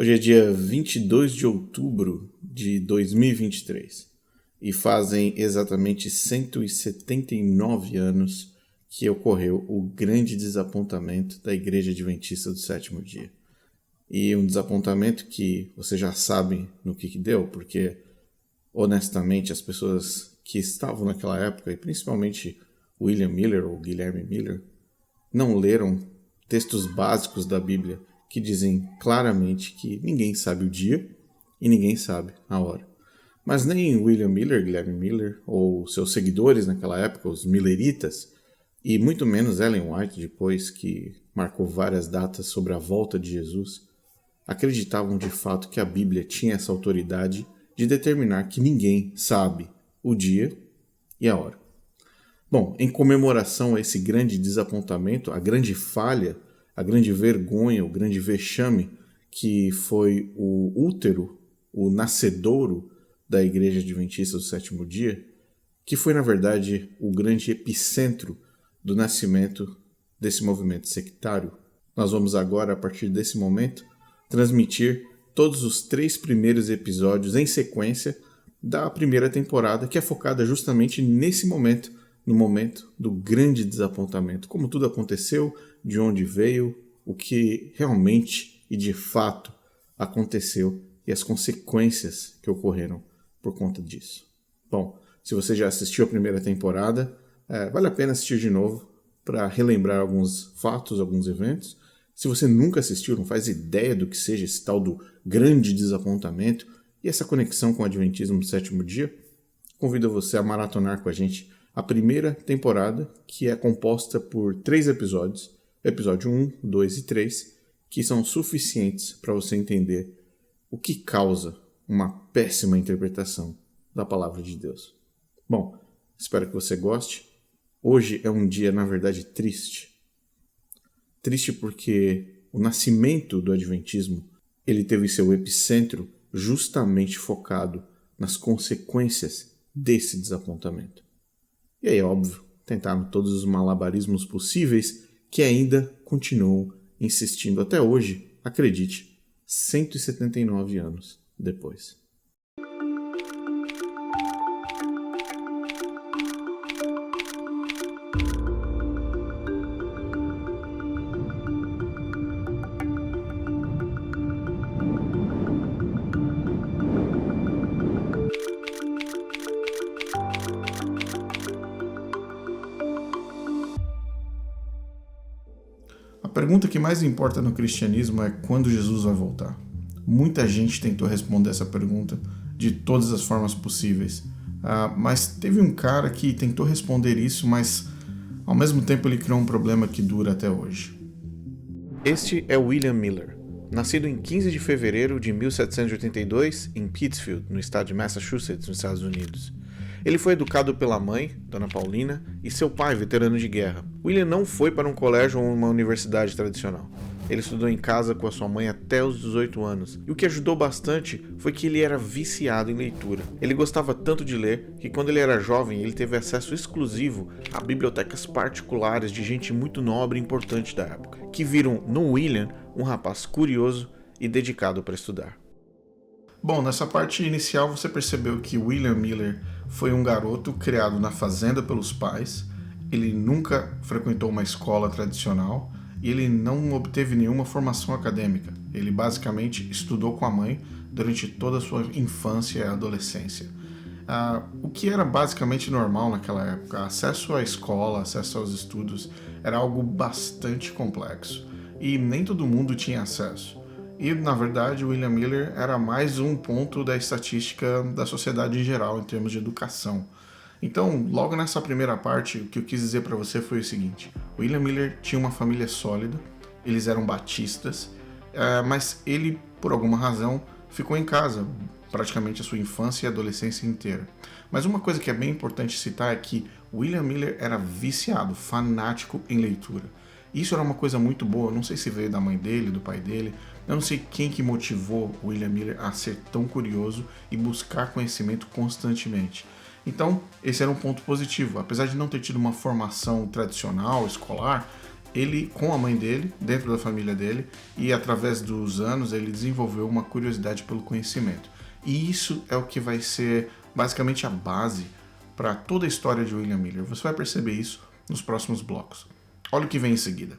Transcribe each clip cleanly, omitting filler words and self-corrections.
Hoje é dia 22 de outubro de 2023 e fazem exatamente 179 anos que ocorreu o grande desapontamento da Igreja Adventista do Sétimo Dia. E um desapontamento que vocês já sabem no que deu, porque honestamente as pessoas que estavam naquela época, e principalmente William Miller ou Guilherme Miller, não leram textos básicos da Bíblia que dizem claramente que ninguém sabe o dia e ninguém sabe a hora. Mas nem William Miller, Guilherme Miller, ou seus seguidores naquela época, os Milleritas, e muito menos Ellen White, depois que marcou várias datas sobre a volta de Jesus, acreditavam de fato que a Bíblia tinha essa autoridade de determinar que ninguém sabe o dia e a hora. Bom, em comemoração a esse grande desapontamento, a grande falha, a grande vergonha, o grande vexame que foi o útero, o nascedouro da Igreja Adventista do Sétimo Dia, que foi na verdade o grande epicentro do nascimento desse movimento sectário. Nós vamos agora, a partir desse momento, transmitir todos os 3 primeiros episódios em sequência da primeira temporada, que é focada justamente nesse momento, no momento do grande desapontamento, como tudo aconteceu, de onde veio, o que realmente e de fato aconteceu e as consequências que ocorreram por conta disso. Bom, se você já assistiu a primeira temporada, vale a pena assistir de novo para relembrar alguns fatos, alguns eventos. Se você nunca assistiu, não faz ideia do que seja esse tal do grande desapontamento e essa conexão com o Adventismo do Sétimo Dia, convido você a maratonar com a gente a primeira temporada, que é composta por 3 episódios, episódio 1, 2 e 3, que são suficientes para você entender o que causa uma péssima interpretação da Palavra de Deus. Bom, espero que você goste. Hoje é um dia, na verdade, triste. Triste porque o nascimento do Adventismo ele teve seu epicentro justamente focado nas consequências desse desapontamento. E aí, óbvio, tentaram todos os malabarismos possíveis que ainda continuam insistindo até hoje, acredite, 179 anos depois. A pergunta que mais importa no cristianismo é quando Jesus vai voltar. Muita gente tentou responder essa pergunta de todas as formas possíveis, mas teve um cara que tentou responder isso, mas ao mesmo tempo ele criou um problema que dura até hoje. Este é William Miller, nascido em 15 de fevereiro de 1782 em Pittsfield, no estado de Massachusetts, nos Estados Unidos. Ele foi educado pela mãe, Dona Paulina, e seu pai, veterano de guerra. William não foi para um colégio ou uma universidade tradicional. Ele estudou em casa com a sua mãe até os 18 anos, e o que ajudou bastante foi que ele era viciado em leitura. Ele gostava tanto de ler que quando ele era jovem ele teve acesso exclusivo a bibliotecas particulares de gente muito nobre e importante da época, que viram no William um rapaz curioso e dedicado para estudar. Bom, nessa parte inicial você percebeu que William Miller foi um garoto criado na fazenda pelos pais, ele nunca frequentou uma escola tradicional e ele não obteve nenhuma formação acadêmica. Ele basicamente estudou com a mãe durante toda a sua infância e adolescência. O que era basicamente normal naquela época, acesso à escola, acesso aos estudos, era algo bastante complexo e nem todo mundo tinha acesso. E, na verdade, William Miller era mais um ponto da estatística da sociedade em geral, em termos de educação. Então, logo nessa primeira parte, o que eu quis dizer para você foi o seguinte. William Miller tinha uma família sólida, eles eram batistas, mas ele, por alguma razão, ficou em casa praticamente a sua infância e adolescência inteira. Mas uma coisa que é bem importante citar é que William Miller era viciado, fanático em leitura. Isso era uma coisa muito boa, não sei se veio da mãe dele, do pai dele, eu não sei quem que motivou William Miller a ser tão curioso e buscar conhecimento constantemente. Então, esse era um ponto positivo. Apesar de não ter tido uma formação tradicional, escolar, ele, com a mãe dele, dentro da família dele, e através dos anos ele desenvolveu uma curiosidade pelo conhecimento. E isso é o que vai ser basicamente a base para toda a história de William Miller. Você vai perceber isso nos próximos blocos. Olha o que vem em seguida.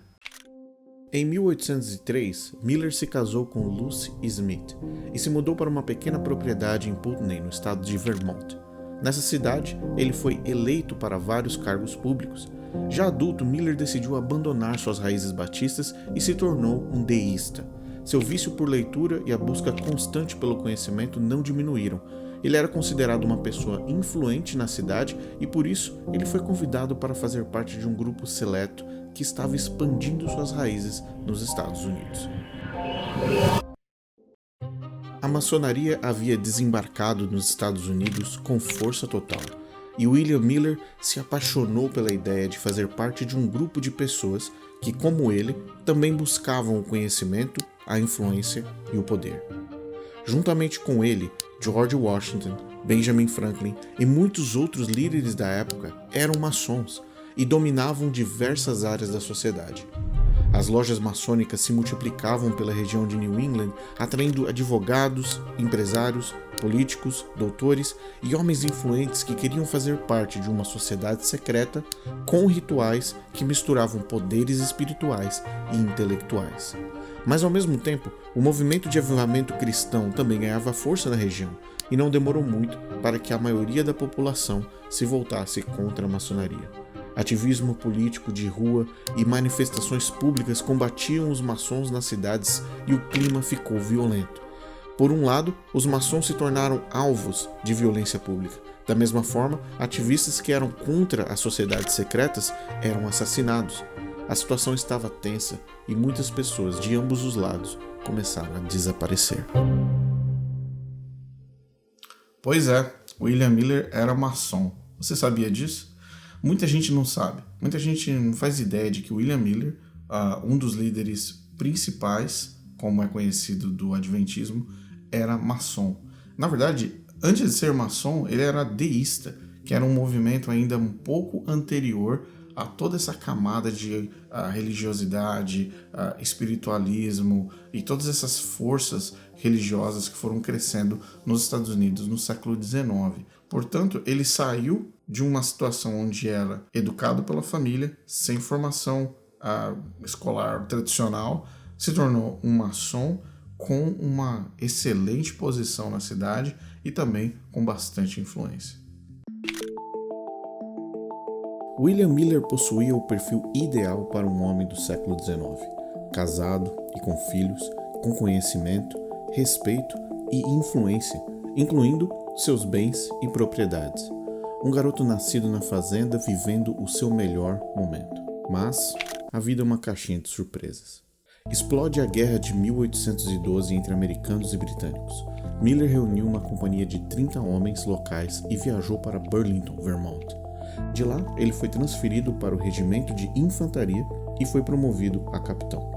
Em 1803, Miller se casou com Lucy Smith e se mudou para uma pequena propriedade em Putney, no estado de Vermont. Nessa cidade, ele foi eleito para vários cargos públicos. Já adulto, Miller decidiu abandonar suas raízes batistas e se tornou um deísta. Seu vício por leitura e a busca constante pelo conhecimento não diminuíram. Ele era considerado uma pessoa influente na cidade e, por isso, ele foi convidado para fazer parte de um grupo seleto que estava expandindo suas raízes nos Estados Unidos. A maçonaria havia desembarcado nos Estados Unidos com força total, e William Miller se apaixonou pela ideia de fazer parte de um grupo de pessoas que, como ele, também buscavam o conhecimento, a influência e o poder. Juntamente com ele, George Washington, Benjamin Franklin e muitos outros líderes da época eram maçons e dominavam diversas áreas da sociedade. As lojas maçônicas se multiplicavam pela região de New England, atraindo advogados, empresários, políticos, doutores e homens influentes que queriam fazer parte de uma sociedade secreta com rituais que misturavam poderes espirituais e intelectuais. Mas ao mesmo tempo, o movimento de avivamento cristão também ganhava força na região, e não demorou muito para que a maioria da população se voltasse contra a maçonaria. Ativismo político de rua e manifestações públicas combatiam os maçons nas cidades e o clima ficou violento. Por um lado, os maçons se tornaram alvos de violência pública. Da mesma forma, ativistas que eram contra as sociedades secretas eram assassinados. A situação estava tensa e muitas pessoas de ambos os lados começaram a desaparecer. Pois é, William Miller era maçom. Você sabia disso? Muita gente não sabe. Muita gente não faz ideia de que William Miller, um dos líderes principais, como é conhecido, do Adventismo, era maçom. Na verdade, antes de ser maçom, ele era deísta, que era um movimento ainda um pouco anterior a toda essa camada de religiosidade, espiritualismo e todas essas forças religiosas que foram crescendo nos Estados Unidos no século XIX. Portanto, ele saiu de uma situação onde era educado pela família, sem formação escolar tradicional, se tornou um maçom com uma excelente posição na cidade e também com bastante influência. William Miller possuía o perfil ideal para um homem do século XIX, casado e com filhos, com conhecimento, respeito e influência, incluindo seus bens e propriedades. Um garoto nascido na fazenda vivendo o seu melhor momento. Mas a vida é uma caixinha de surpresas. Explode a Guerra de 1812 entre americanos e britânicos. Miller reuniu uma companhia de 30 homens locais e viajou para Burlington, Vermont. De lá, ele foi transferido para o regimento de infantaria e foi promovido a capitão.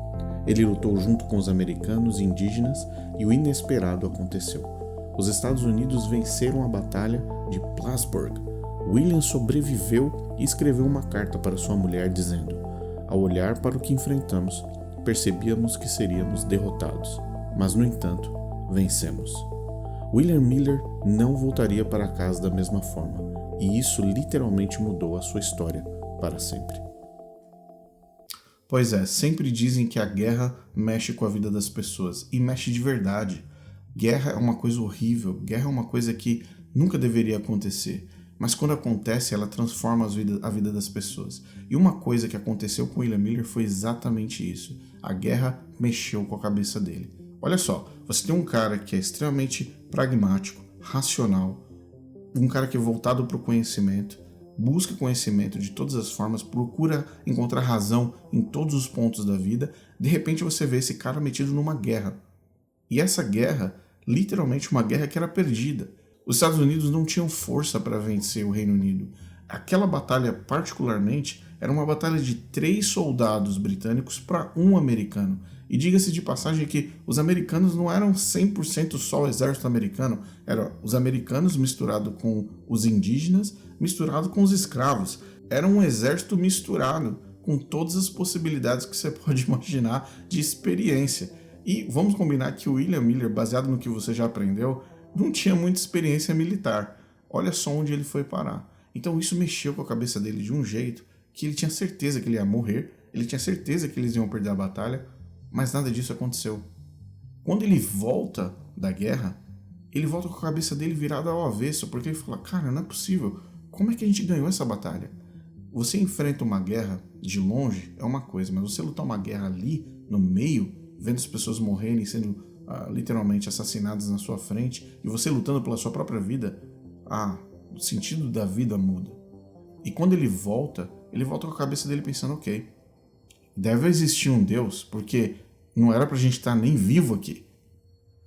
Ele lutou junto com os americanos e indígenas e o inesperado aconteceu. Os Estados Unidos venceram a Batalha de Plattsburgh. William sobreviveu e escreveu uma carta para sua mulher dizendo: "Ao olhar para o que enfrentamos, percebíamos que seríamos derrotados, mas no entanto, vencemos." William Miller não voltaria para casa da mesma forma, e isso literalmente mudou a sua história para sempre. Pois é, sempre dizem que a guerra mexe com a vida das pessoas, e mexe de verdade. Guerra é uma coisa horrível, guerra é uma coisa que nunca deveria acontecer, mas quando acontece, ela transforma a vida das pessoas. E uma coisa que aconteceu com William Miller foi exatamente isso. A guerra mexeu com a cabeça dele. Olha só, você tem um cara que é extremamente pragmático, racional, um cara que é voltado para o conhecimento, busca conhecimento de todas as formas, procura encontrar razão em todos os pontos da vida. De repente você vê esse cara metido numa guerra. E essa guerra, literalmente uma guerra que era perdida. Os Estados Unidos não tinham força para vencer o Reino Unido. Aquela batalha, particularmente, era uma batalha de 3 soldados britânicos para 1 americano. E diga-se de passagem que os americanos não eram 100% só o exército americano, eram os americanos misturado com os indígenas, misturado com os escravos. Era um exército misturado com todas as possibilidades que você pode imaginar de experiência. E vamos combinar que o William Miller, baseado no que você já aprendeu, não tinha muita experiência militar. Olha só onde ele foi parar. Então isso mexeu com a cabeça dele de um jeito que ele tinha certeza que ele ia morrer, ele tinha certeza que eles iam perder a batalha, mas nada disso aconteceu. Quando ele volta da guerra, ele volta com a cabeça dele virada ao avesso, porque ele fala, cara, não é possível, como é que a gente ganhou essa batalha? Você enfrenta uma guerra de longe, é uma coisa, mas você lutar uma guerra ali, no meio, vendo as pessoas morrerem, sendo literalmente assassinadas na sua frente, e você lutando pela sua própria vida, o sentido da vida muda. E quando ele volta com a cabeça dele pensando, ok, deve existir um Deus, porque não era pra gente estar nem vivo aqui.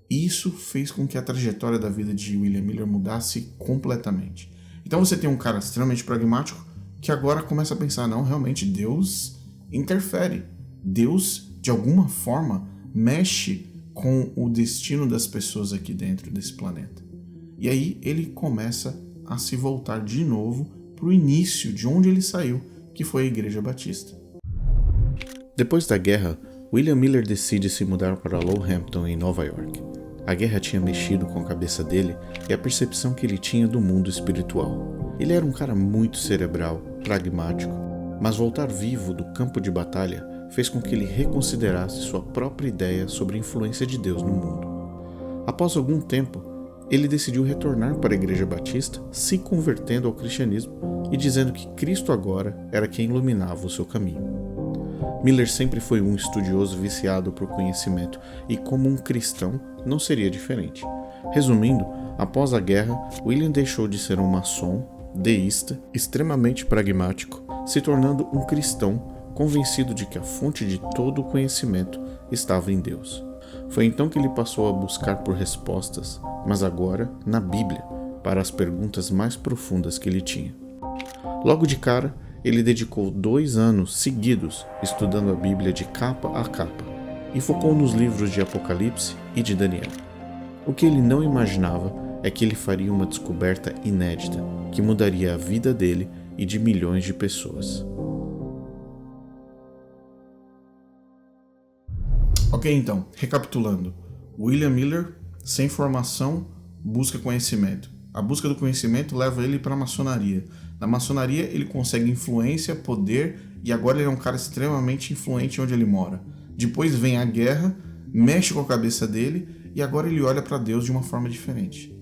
Isso fez com que a trajetória da vida de William Miller mudasse completamente. Então você tem um cara extremamente pragmático que agora começa a pensar, não, realmente Deus interfere. Deus, de alguma forma, mexe com o destino das pessoas aqui dentro desse planeta. E aí ele começa a se voltar de novo para o início de onde ele saiu, que foi a Igreja Batista. Depois da guerra, William Miller decide se mudar para Lowhampton, em Nova York. A guerra tinha mexido com a cabeça dele e a percepção que ele tinha do mundo espiritual. Ele era um cara muito cerebral, pragmático, mas voltar vivo do campo de batalha fez com que ele reconsiderasse sua própria ideia sobre a influência de Deus no mundo. Após algum tempo, ele decidiu retornar para a Igreja Batista, se convertendo ao cristianismo e dizendo que Cristo agora era quem iluminava o seu caminho. Miller sempre foi um estudioso viciado por conhecimento e, como um cristão, não seria diferente. Resumindo, após a guerra, William deixou de ser um maçom, deísta, extremamente pragmático, se tornando um cristão convencido de que a fonte de todo o conhecimento estava em Deus. Foi então que ele passou a buscar por respostas, mas agora na Bíblia, para as perguntas mais profundas que ele tinha. Logo de cara, ele dedicou 2 anos seguidos estudando a Bíblia de capa a capa e focou nos livros de Apocalipse e de Daniel. O que ele não imaginava é que ele faria uma descoberta inédita que mudaria a vida dele e de milhões de pessoas. Ok, então, recapitulando. William Miller, sem formação, busca conhecimento. A busca do conhecimento leva ele para a maçonaria. Na maçonaria ele consegue influência, poder e agora ele é um cara extremamente influente onde ele mora. Depois vem a guerra, mexe com a cabeça dele e agora ele olha para Deus de uma forma diferente.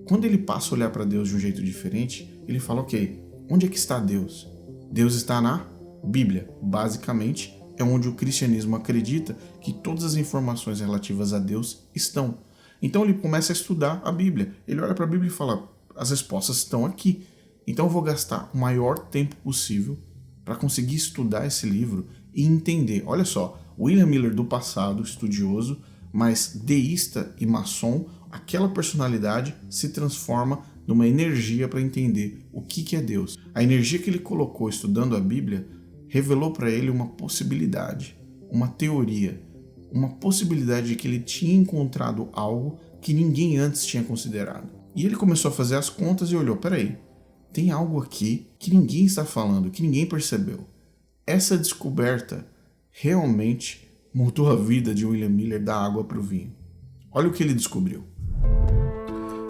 Quando ele passa a olhar para Deus de um jeito diferente, ele fala, ok, onde é que está Deus? Deus está na Bíblia. Basicamente, é onde o cristianismo acredita que todas as informações relativas a Deus estão. Então ele começa a estudar a Bíblia. Ele olha para a Bíblia e fala, as respostas estão aqui. Então eu vou gastar o maior tempo possível para conseguir estudar esse livro e entender. Olha só, William Miller do passado, estudioso, mas deísta e maçom, aquela personalidade se transforma numa energia para entender o que é Deus. A energia que ele colocou estudando a Bíblia revelou para ele uma possibilidade, uma teoria, uma possibilidade de que ele tinha encontrado algo que ninguém antes tinha considerado. E ele começou a fazer as contas e olhou, peraí, tem algo aqui que ninguém está falando, que ninguém percebeu. Essa descoberta realmente mudou a vida de William Miller da água para o vinho. Olha o que ele descobriu.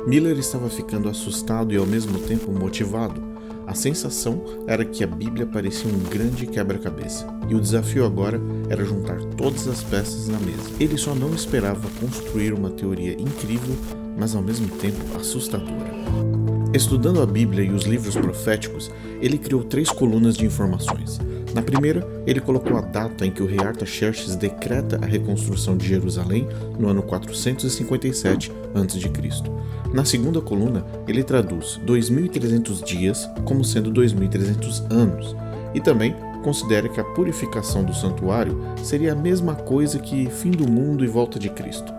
Miller estava ficando assustado e ao mesmo tempo motivado. A sensação era que a Bíblia parecia um grande quebra-cabeça, e o desafio agora era juntar todas as peças na mesa. Ele só não esperava construir uma teoria incrível, mas ao mesmo tempo assustadora. Estudando a Bíblia e os livros proféticos, ele criou 3 colunas de informações. Na primeira, ele colocou a data em que o rei Artaxerxes decreta a reconstrução de Jerusalém no ano 457 a.C. Na segunda coluna, ele traduz 2.300 dias como sendo 2.300 anos, e também considera que a purificação do santuário seria a mesma coisa que fim do mundo e volta de Cristo.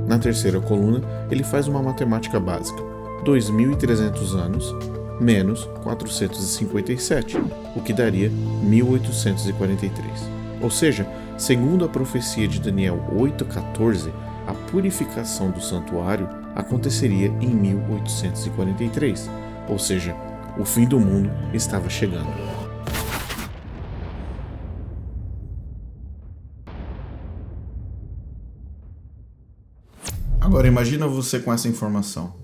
Na terceira coluna, ele faz uma matemática básica. 2.300 anos menos 457, o que daria 1843. Ou seja, segundo a profecia de Daniel 8,14, a purificação do santuário aconteceria em 1843, ou seja, o fim do mundo estava chegando. Agora imagina você com essa informação.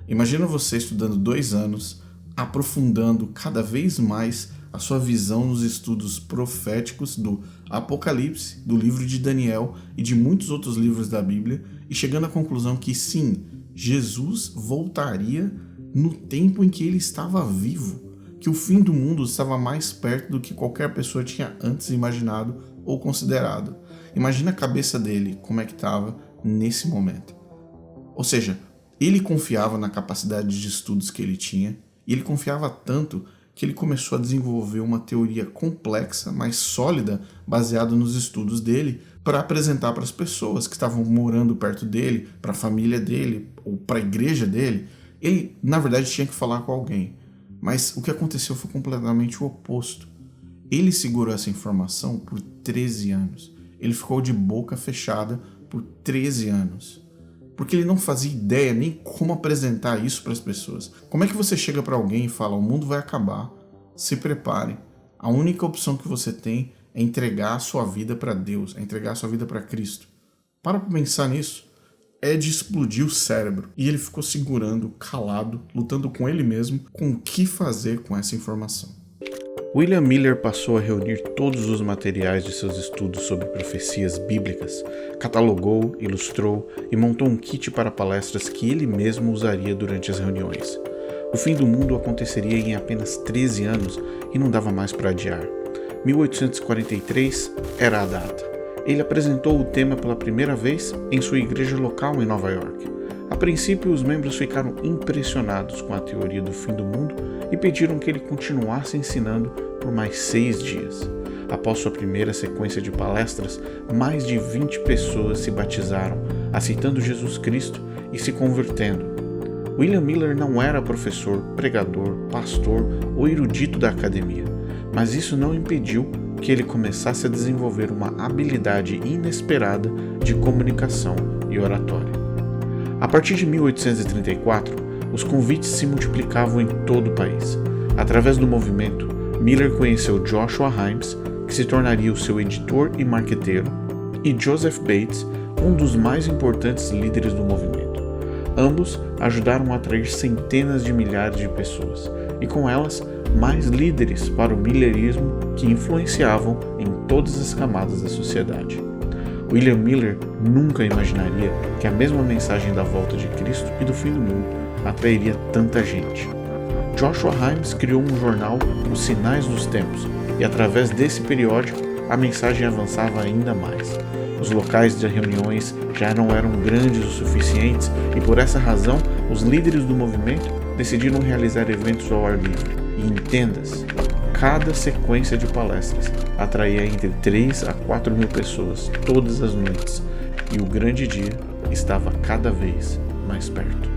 Imagina você estudando 2 anos, aprofundando cada vez mais a sua visão nos estudos proféticos do Apocalipse, do livro de Daniel e de muitos outros livros da Bíblia, e chegando à conclusão que sim, Jesus voltaria no tempo em que ele estava vivo, que o fim do mundo estava mais perto do que qualquer pessoa tinha antes imaginado ou considerado. Imagina a cabeça dele, como é que estava nesse momento. Ou seja, ele confiava na capacidade de estudos que ele tinha, e ele confiava tanto que ele começou a desenvolver uma teoria complexa, mas sólida, baseada nos estudos dele, para apresentar para as pessoas que estavam morando perto dele, para a família dele, ou para a igreja dele. Ele, na verdade, tinha que falar com alguém. Mas o que aconteceu foi completamente o oposto. Ele segurou essa informação por 13 anos. Ele ficou de boca fechada por 13 anos. Porque ele não fazia ideia nem como apresentar isso para as pessoas. Como é que você chega para alguém e fala, o mundo vai acabar, se prepare. A única opção que você tem é entregar a sua vida para Deus, é entregar a sua vida para Cristo. Para pensar nisso. É de explodir o cérebro. E ele ficou segurando, calado, lutando com ele mesmo, com o que fazer com essa informação. William Miller passou a reunir todos os materiais de seus estudos sobre profecias bíblicas, catalogou, ilustrou e montou um kit para palestras que ele mesmo usaria durante as reuniões. O fim do mundo aconteceria em apenas 13 anos e não dava mais para adiar. 1843 era a data. Ele apresentou o tema pela primeira vez em sua igreja local em Nova York. A princípio, os membros ficaram impressionados com a teoria do fim do mundo e pediram que ele continuasse ensinando por mais 6 dias. Após sua primeira sequência de palestras, mais de 20 pessoas se batizaram, aceitando Jesus Cristo e se convertendo. William Miller não era professor, pregador, pastor ou erudito da academia, mas isso não impediu que ele começasse a desenvolver uma habilidade inesperada de comunicação e oratória. A partir de 1834, os convites se multiplicavam em todo o país. Através do movimento, Miller conheceu Joshua Himes, que se tornaria o seu editor e marqueteiro, e Joseph Bates, um dos mais importantes líderes do movimento. Ambos ajudaram a atrair centenas de milhares de pessoas, e com elas, mais líderes para o millerismo que influenciavam em todas as camadas da sociedade. William Miller nunca imaginaria que a mesma mensagem da volta de Cristo e do fim do mundo atrairia tanta gente. Joshua Himes criou um jornal, Os Sinais dos Tempos, e através desse periódico a mensagem avançava ainda mais. Os locais de reuniões já não eram grandes o suficientes e por essa razão os líderes do movimento decidiram realizar eventos ao ar livre. E em tendas, cada sequência de palestras atraía entre 3 a 4 mil pessoas todas as noites, e o grande dia estava cada vez mais perto.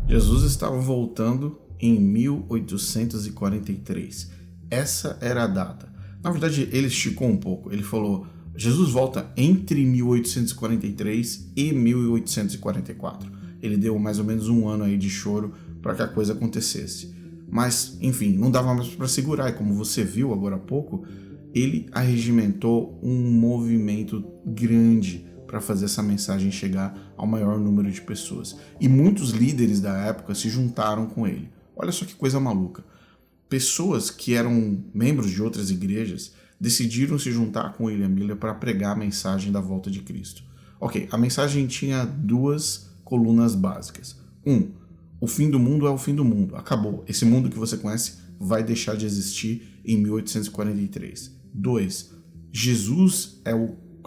Jesus estava voltando em 1843. Essa era a data. Na verdade, ele esticou um pouco. Ele falou, Jesus volta entre 1843 e 1844. Ele deu mais ou menos um ano aí de choro para que a coisa acontecesse. Mas, enfim, não dava mais para segurar. E como você viu agora há pouco, ele arregimentou um movimento grande para fazer essa mensagem chegar ao maior número de pessoas. E muitos líderes da época se juntaram com ele. Olha só que coisa maluca. Pessoas que eram membros de outras igrejas decidiram se juntar com William Miller para pregar a mensagem da volta de Cristo. Ok, a mensagem tinha 2 colunas básicas. 1. O fim do mundo é o fim do mundo. Acabou. Esse mundo que você conhece vai deixar de existir em 1843. 2. Jesus é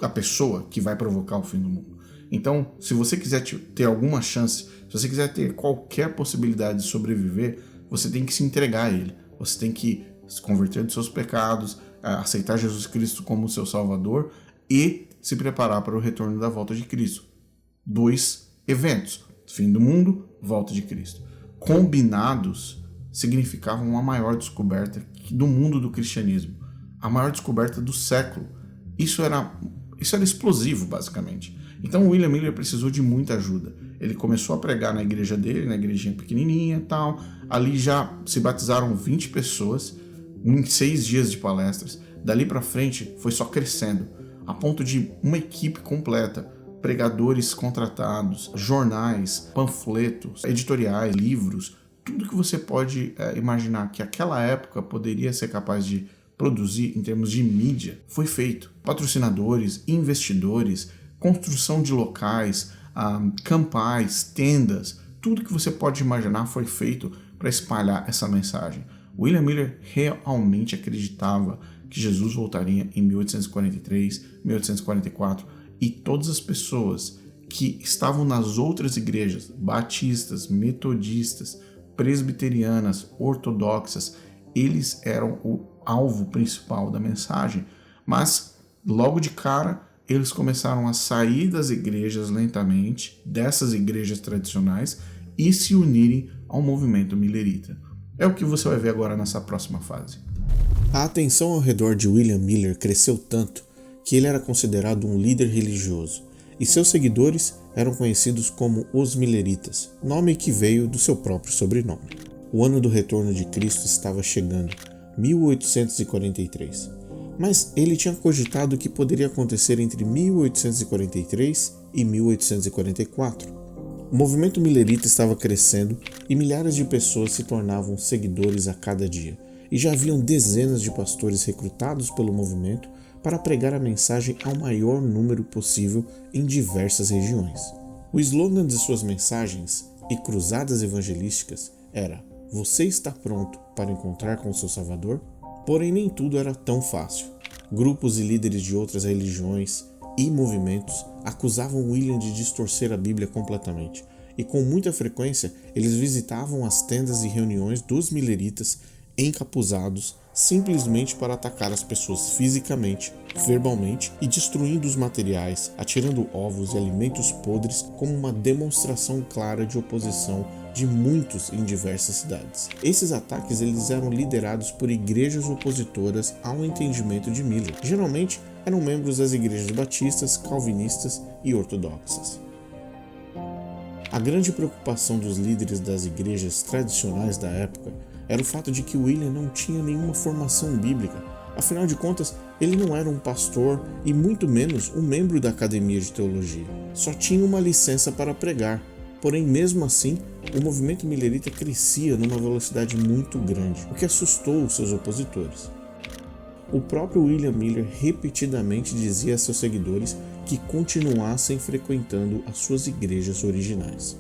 a pessoa que vai provocar o fim do mundo. Então, se você quiser ter alguma chance, se você quiser ter qualquer possibilidade de sobreviver, você tem que se entregar a ele. Você tem que se converter dos seus pecados, aceitar Jesus Cristo como seu Salvador e se preparar para o retorno da volta de Cristo. 2 eventos. Fim do mundo, volta de Cristo. Combinados, significavam uma maior descoberta do mundo do cristianismo. A maior descoberta do século. Isso era explosivo, basicamente. Então, William Miller precisou de muita ajuda. Ele começou a pregar na igreja dele, na igrejinha pequenininha e tal. Ali já se batizaram 20 pessoas em 6 dias de palestras. Dali para frente, foi só crescendo, a ponto de uma equipe completa pregadores contratados, jornais, panfletos, editoriais, livros, tudo que você pode imaginar que aquela época poderia ser capaz de produzir em termos de mídia, foi feito. Patrocinadores, investidores, construção de locais, campais, tendas, tudo que você pode imaginar foi feito para espalhar essa mensagem. William Miller realmente acreditava que Jesus voltaria em 1843, 1844, e todas as pessoas que estavam nas outras igrejas, batistas, metodistas, presbiterianas, ortodoxas, eles eram o alvo principal da mensagem, mas logo de cara eles começaram a sair das igrejas lentamente, dessas igrejas tradicionais, e se unirem ao movimento millerita. É o que você vai ver agora nessa próxima fase. A atenção ao redor de William Miller cresceu tanto que ele era considerado um líder religioso, e seus seguidores eram conhecidos como os Milleritas, nome que veio do seu próprio sobrenome. O ano do retorno de Cristo estava chegando, 1843, mas ele tinha cogitado que poderia acontecer entre 1843 e 1844. O movimento millerita estava crescendo e milhares de pessoas se tornavam seguidores a cada dia, e já haviam dezenas de pastores recrutados pelo movimento para pregar a mensagem ao maior número possível em diversas regiões. O slogan de suas mensagens e cruzadas evangelísticas era: "Você está pronto para encontrar com o seu Salvador?" Porém, nem tudo era tão fácil. Grupos e líderes de outras religiões e movimentos acusavam William de distorcer a Bíblia completamente, e com muita frequência eles visitavam as tendas e reuniões dos milleritas encapuzados simplesmente para atacar as pessoas fisicamente, verbalmente e destruindo os materiais, atirando ovos e alimentos podres como uma demonstração clara de oposição de muitos em diversas cidades. Esses ataques eles eram liderados por igrejas opositoras ao entendimento de Miller. Geralmente eram membros das igrejas batistas, calvinistas e ortodoxas. A grande preocupação dos líderes das igrejas tradicionais da época era o fato de que William não tinha nenhuma formação bíblica. Afinal de contas, ele não era um pastor e muito menos um membro da academia de teologia. Só tinha uma licença para pregar. Porém, mesmo assim, o movimento millerita crescia numa velocidade muito grande, o que assustou os seus opositores. O próprio William Miller repetidamente dizia a seus seguidores que continuassem frequentando as suas igrejas originais.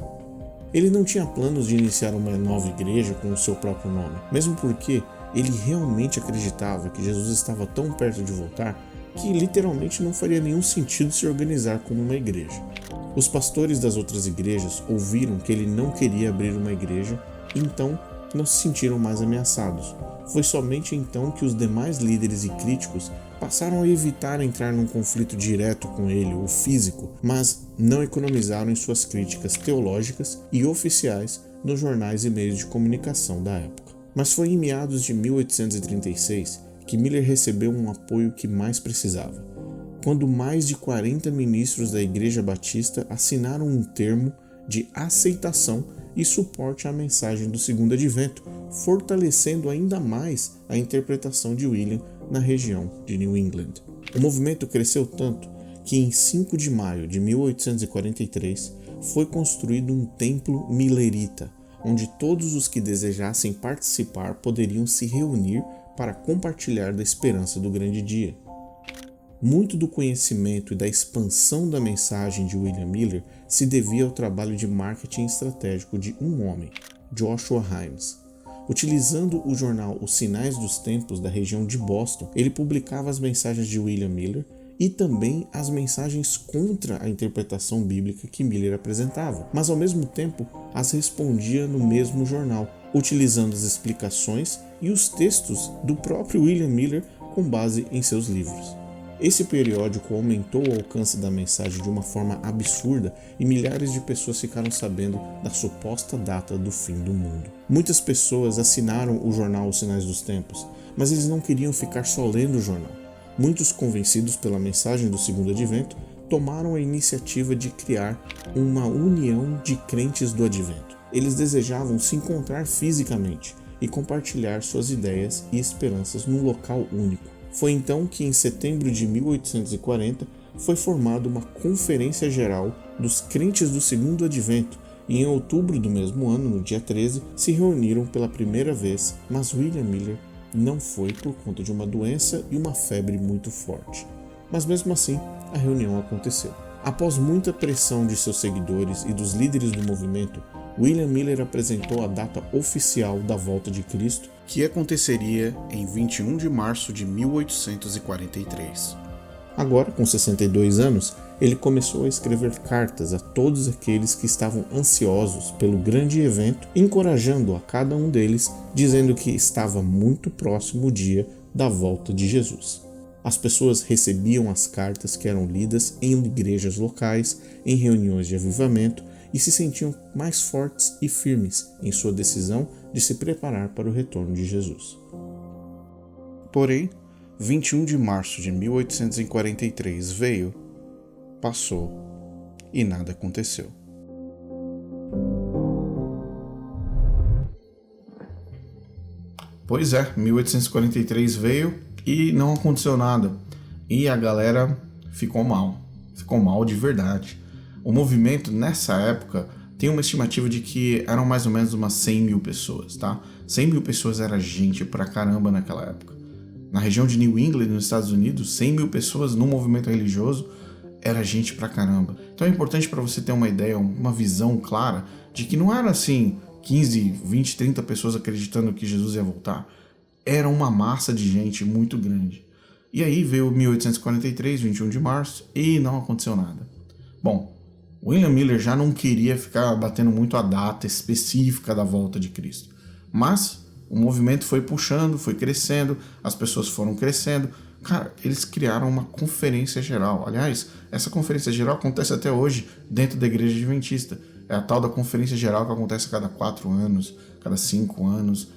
Ele não tinha planos de iniciar uma nova igreja com o seu próprio nome, mesmo porque ele realmente acreditava que Jesus estava tão perto de voltar que literalmente não faria nenhum sentido se organizar como uma igreja. Os pastores das outras igrejas ouviram que ele não queria abrir uma igreja, então não se sentiram mais ameaçados. Foi somente então que os demais líderes e críticos passaram a evitar entrar num conflito direto com ele, ou físico, mas não economizaram em suas críticas teológicas e oficiais nos jornais e meios de comunicação da época. Mas foi em meados de 1836 que Miller recebeu um apoio que mais precisava, quando mais de 40 ministros da Igreja Batista assinaram um termo de aceitação e suporte à mensagem do Segundo Advento, fortalecendo ainda mais a interpretação de William na região de New England. O movimento cresceu tanto que em 5 de maio de 1843 foi construído um templo millerita, onde todos os que desejassem participar poderiam se reunir para compartilhar da esperança do grande dia. Muito do conhecimento e da expansão da mensagem de William Miller se devia ao trabalho de marketing estratégico de um homem, Joshua Himes. Utilizando o jornal Os Sinais dos Tempos da região de Boston, ele publicava as mensagens de William Miller e também as mensagens contra a interpretação bíblica que Miller apresentava, mas ao mesmo tempo as respondia no mesmo jornal, utilizando as explicações e os textos do próprio William Miller com base em seus livros. Esse periódico aumentou o alcance da mensagem de uma forma absurda e milhares de pessoas ficaram sabendo da suposta data do fim do mundo. Muitas pessoas assinaram o jornal Os Sinais dos Tempos, mas eles não queriam ficar só lendo o jornal. Muitos, convencidos pela mensagem do Segundo Advento, tomaram a iniciativa de criar uma união de crentes do Advento. Eles desejavam se encontrar fisicamente e compartilhar suas ideias e esperanças num local único. Foi então que, em setembro de 1840, foi formada uma Conferência Geral dos Crentes do Segundo Advento e em outubro do mesmo ano, no dia 13, se reuniram pela primeira vez, mas William Miller não foi por conta de uma doença e uma febre muito forte. Mas mesmo assim, a reunião aconteceu. Após muita pressão de seus seguidores e dos líderes do movimento, William Miller apresentou a data oficial da volta de Cristo, que aconteceria em 21 de março de 1843. Agora, com 62 anos, ele começou a escrever cartas a todos aqueles que estavam ansiosos pelo grande evento, encorajando a cada um deles, dizendo que estava muito próximo o dia da volta de Jesus. As pessoas recebiam as cartas que eram lidas em igrejas locais, em reuniões de avivamento, e se sentiam mais fortes e firmes em sua decisão de se preparar para o retorno de Jesus. Porém, 21 de março de 1843 veio, passou e nada aconteceu. Pois é, 1843 veio e não aconteceu nada. E a galera ficou mal de verdade. O movimento, nessa época, tem uma estimativa de que eram mais ou menos umas 100 mil pessoas, tá? 100 mil pessoas era gente pra caramba naquela época. Na região de New England, nos Estados Unidos, 100 mil pessoas no movimento religioso era gente pra caramba. Então é importante para você ter uma ideia, uma visão clara de que não era assim 15, 20, 30 pessoas acreditando que Jesus ia voltar. Era uma massa de gente muito grande. E aí veio 1843, 21 de março, e não aconteceu nada. Bom, William Miller já não queria ficar batendo muito a data específica da volta de Cristo. Mas o movimento foi puxando, foi crescendo, as pessoas foram crescendo. Cara, eles criaram uma conferência geral. Aliás, essa conferência geral acontece até hoje dentro da Igreja Adventista. É a tal da conferência geral que acontece a cada 4 anos, cada 5 anos,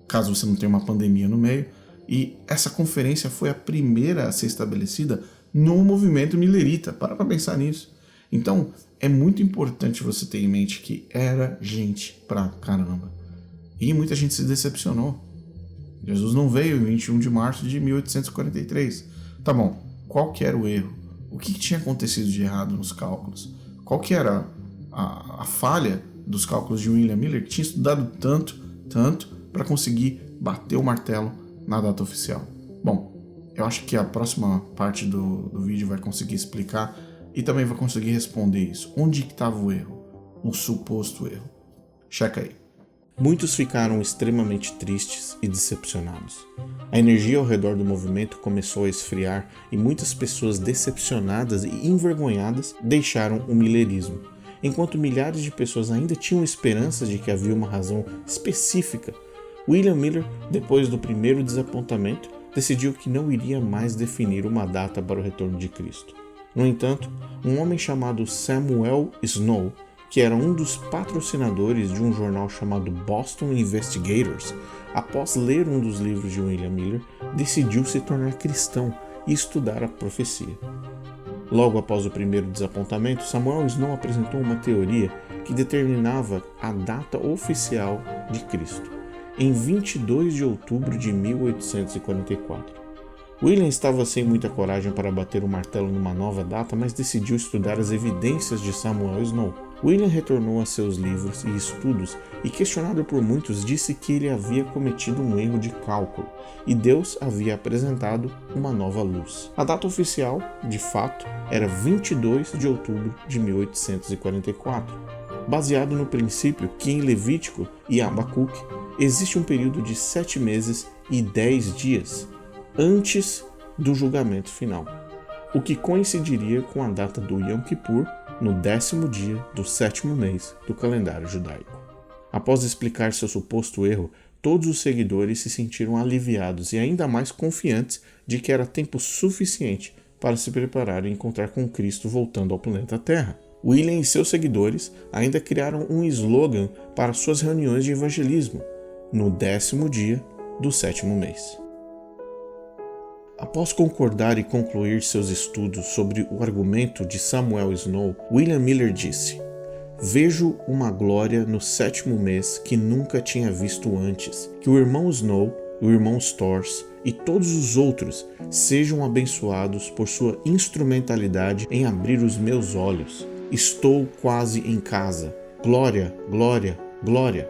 caso você não tenha uma pandemia no meio. E essa conferência foi a primeira a ser estabelecida no movimento millerita. Para pensar nisso. Então, é muito importante você ter em mente que era gente pra caramba. E muita gente se decepcionou. Jesus não veio em 21 de março de 1843. Tá bom, qual que era o erro? O que tinha acontecido de errado nos cálculos? Qual que era a falha dos cálculos de William Miller, que tinha estudado tanto, para conseguir bater o martelo na data oficial? Bom, eu acho que a próxima parte do vídeo vai conseguir explicar e também vai conseguir responder isso. Onde que estava o erro? Um suposto erro. Checa aí. Muitos ficaram extremamente tristes e decepcionados. A energia ao redor do movimento começou a esfriar e muitas pessoas decepcionadas e envergonhadas deixaram o millerismo, enquanto milhares de pessoas ainda tinham esperanças de que havia uma razão específica. William Miller, depois do primeiro desapontamento, decidiu que não iria mais definir uma data para o retorno de Cristo. No entanto, um homem chamado Samuel Snow, que era um dos patrocinadores de um jornal chamado Boston Investigators, após ler um dos livros de William Miller, decidiu se tornar cristão e estudar a profecia. Logo após o primeiro desapontamento, Samuel Snow apresentou uma teoria que determinava a data oficial de Cristo, em 22 de outubro de 1844. William estava sem muita coragem para bater o martelo numa nova data, mas decidiu estudar as evidências de Samuel Snow. William retornou a seus livros e estudos e, questionado por muitos, disse que ele havia cometido um erro de cálculo e Deus havia apresentado uma nova luz. A data oficial, de fato, era 22 de outubro de 1844, baseado no princípio que em Levítico e Abacuque existe um período de 7 meses e 10 dias antes do julgamento final, o que coincidiria com a data do Yom Kippur, no 10º dia do 7º mês do calendário judaico. Após explicar seu suposto erro, todos os seguidores se sentiram aliviados e ainda mais confiantes de que era tempo suficiente para se preparar e encontrar com Cristo voltando ao planeta Terra. William e seus seguidores ainda criaram um slogan para suas reuniões de evangelismo, no 10º dia do 7º mês. Após concordar e concluir seus estudos sobre o argumento de Samuel Snow, William Miller disse: "Vejo uma glória no 7º mês que nunca tinha visto antes, que o irmão Snow, o irmão Storrs e todos os outros sejam abençoados por sua instrumentalidade em abrir os meus olhos. Estou quase em casa. Glória, glória, glória.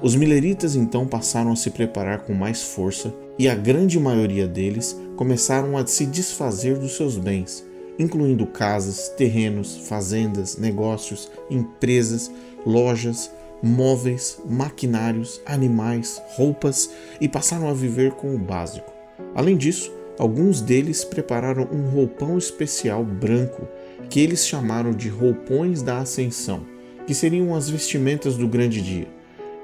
Os mileritas então passaram a se preparar com mais força e a grande maioria deles começaram a se desfazer dos seus bens, incluindo casas, terrenos, fazendas, negócios, empresas, lojas, móveis, maquinários, animais, roupas e passaram a viver com o básico. Além disso, alguns deles prepararam um roupão especial branco que eles chamaram de roupões da ascensão, que seriam as vestimentas do grande dia.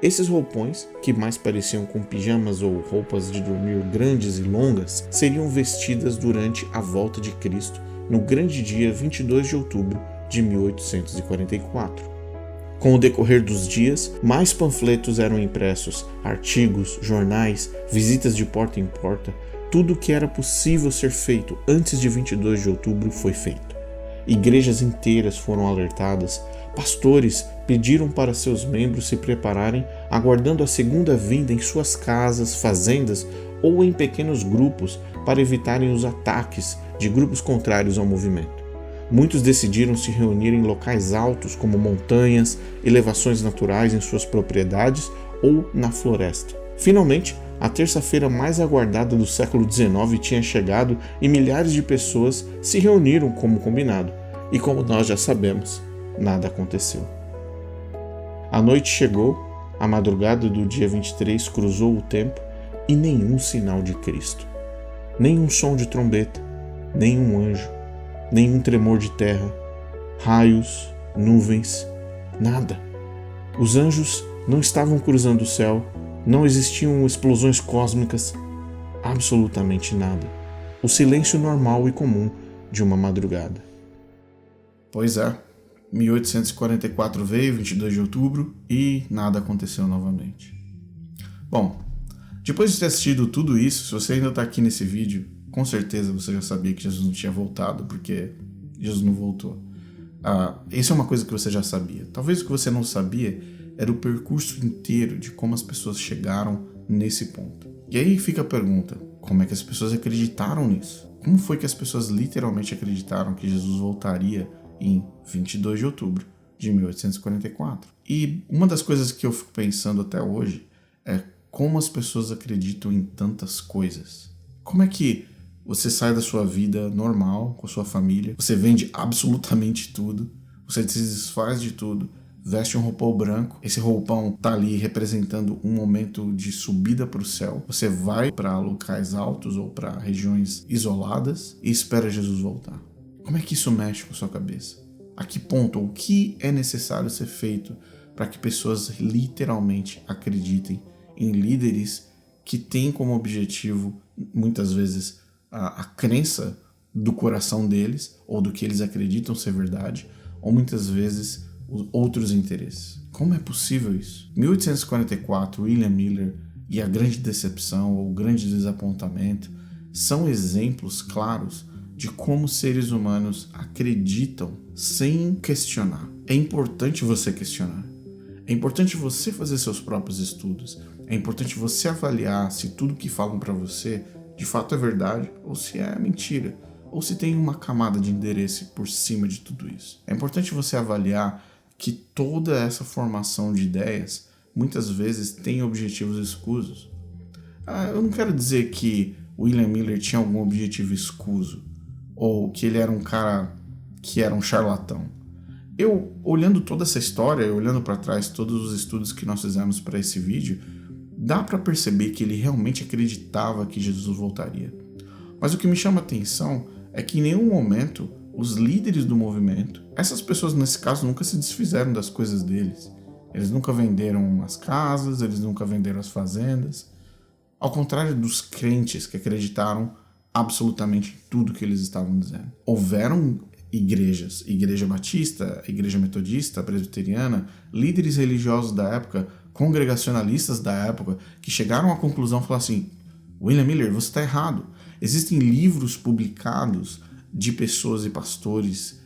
Esses roupões, que mais pareciam com pijamas ou roupas de dormir grandes e longas, seriam vestidas durante a volta de Cristo no grande dia 22 de outubro de 1844. Com o decorrer dos dias, mais panfletos eram impressos, artigos, jornais, visitas de porta em porta, tudo o que era possível ser feito antes de 22 de outubro foi feito. Igrejas inteiras foram alertadas, pastores pediram para seus membros se prepararem, aguardando a segunda vinda em suas casas, fazendas ou em pequenos grupos para evitarem os ataques de grupos contrários ao movimento. Muitos decidiram se reunir em locais altos como montanhas, elevações naturais em suas propriedades ou na floresta. Finalmente, a terça-feira mais aguardada do século XIX tinha chegado e milhares de pessoas se reuniram como combinado. E como nós já sabemos, nada aconteceu. A noite chegou, a madrugada do dia 23 cruzou o tempo e nenhum sinal de Cristo. Nenhum som de trombeta, nenhum anjo, nenhum tremor de terra, raios, nuvens, nada. Os anjos não estavam cruzando o céu, não existiam explosões cósmicas, absolutamente nada. O silêncio normal e comum de uma madrugada. Pois é, 1844 veio, 22 de outubro, e nada aconteceu novamente. Bom, depois de ter assistido tudo isso, se você ainda está aqui nesse vídeo, com certeza você já sabia que Jesus não tinha voltado, porque Jesus não voltou. Isso é uma coisa que você já sabia. Talvez o que você não sabia era o percurso inteiro de como as pessoas chegaram nesse ponto. E aí fica a pergunta, como é que as pessoas acreditaram nisso? Como foi que as pessoas literalmente acreditaram que Jesus voltaria em 22 de outubro de 1844? E uma das coisas que eu fico pensando até hoje é como as pessoas acreditam em tantas coisas. Como é que você sai da sua vida normal, com a sua família, você vende absolutamente tudo, você se desfaz de tudo, veste um roupão branco, esse roupão tá ali representando um momento de subida para o céu, você vai para locais altos ou para regiões isoladas e espera Jesus voltar. Como é que isso mexe com a sua cabeça? A que ponto, o que é necessário ser feito para que pessoas literalmente acreditem em líderes que têm como objetivo, muitas vezes, a crença do coração deles, ou do que eles acreditam ser verdade, ou muitas vezes outros interesses? Como é possível isso? Em 1844, William Miller e a grande decepção, ou o grande desapontamento, são exemplos claros de como seres humanos acreditam sem questionar. É importante você questionar. É importante você fazer seus próprios estudos. É importante você avaliar se tudo que falam para você de fato é verdade ou se é mentira, ou se tem uma camada de interesse por cima de tudo isso. É importante você avaliar que toda essa formação de ideias muitas vezes tem objetivos escusos. Eu não quero dizer que William Miller tinha algum objetivo escuso, ou que ele era um cara que era um charlatão. Eu, olhando toda essa história, olhando para trás todos os estudos que nós fizemos para esse vídeo, dá para perceber que ele realmente acreditava que Jesus voltaria. Mas o que me chama a atenção é que em nenhum momento os líderes do movimento, essas pessoas nesse caso nunca se desfizeram das coisas deles. Eles nunca venderam as casas, eles nunca venderam as fazendas. Ao contrário dos crentes que acreditaram absolutamente em tudo que eles estavam dizendo. Houveram igrejas, Igreja Batista, Igreja Metodista, Presbiteriana, líderes religiosos da época, congregacionalistas da época, que chegaram à conclusão e falaram assim: William Miller, você está errado. Existem livros publicados de pessoas e pastores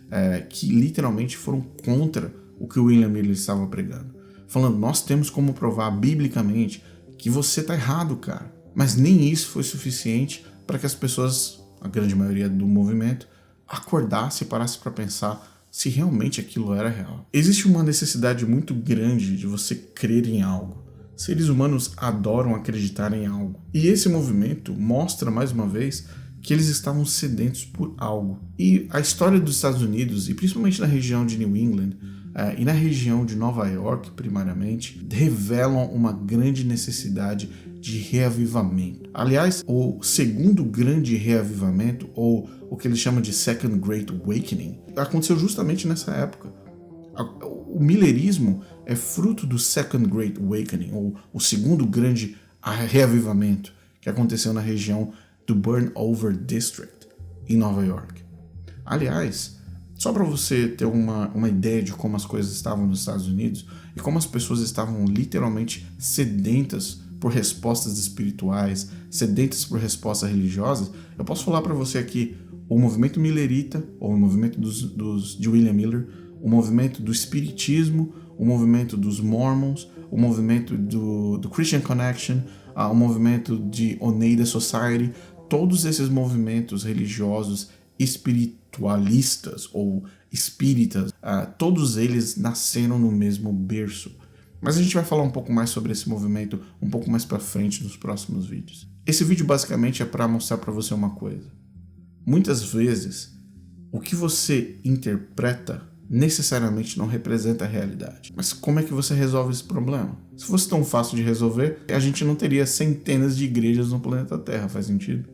que literalmente foram contra o que o William Miller estava pregando. Falando, nós temos como provar biblicamente que você está errado, cara. Mas nem isso foi suficiente para que as pessoas, a grande maioria do movimento, acordasse e parasse para pensar se realmente aquilo era real. Existe uma necessidade muito grande de você crer em algo. Seres humanos adoram acreditar em algo. E esse movimento mostra, mais uma vez, que eles estavam sedentos por algo. E a história dos Estados Unidos, e principalmente na região de New England, e na região de Nova York, primariamente, revelam uma grande necessidade de reavivamento. Aliás, o segundo grande reavivamento, ou o que eles chamam de Second Great Awakening, aconteceu justamente nessa época. O millerismo é fruto do Second Great Awakening, ou o segundo grande reavivamento, que aconteceu na região do Burnover District, em Nova York. Aliás, só para você ter uma ideia de como as coisas estavam nos Estados Unidos e como as pessoas estavam literalmente sedentas por respostas espirituais, sedentas por respostas religiosas, eu posso falar para você aqui o movimento millerita, ou o movimento de William Miller, o movimento do espiritismo, o movimento dos Mormons, o movimento do Christian Connection, o movimento de Oneida Society, todos esses movimentos religiosos espiritualistas ou espíritas, todos eles nasceram no mesmo berço. Mas a gente vai falar um pouco mais sobre esse movimento um pouco mais para frente nos próximos vídeos. Esse vídeo basicamente é para mostrar para você uma coisa. Muitas vezes, o que você interpreta necessariamente não representa a realidade. Mas como é que você resolve esse problema? Se fosse tão fácil de resolver, a gente não teria centenas de igrejas no planeta Terra, faz sentido?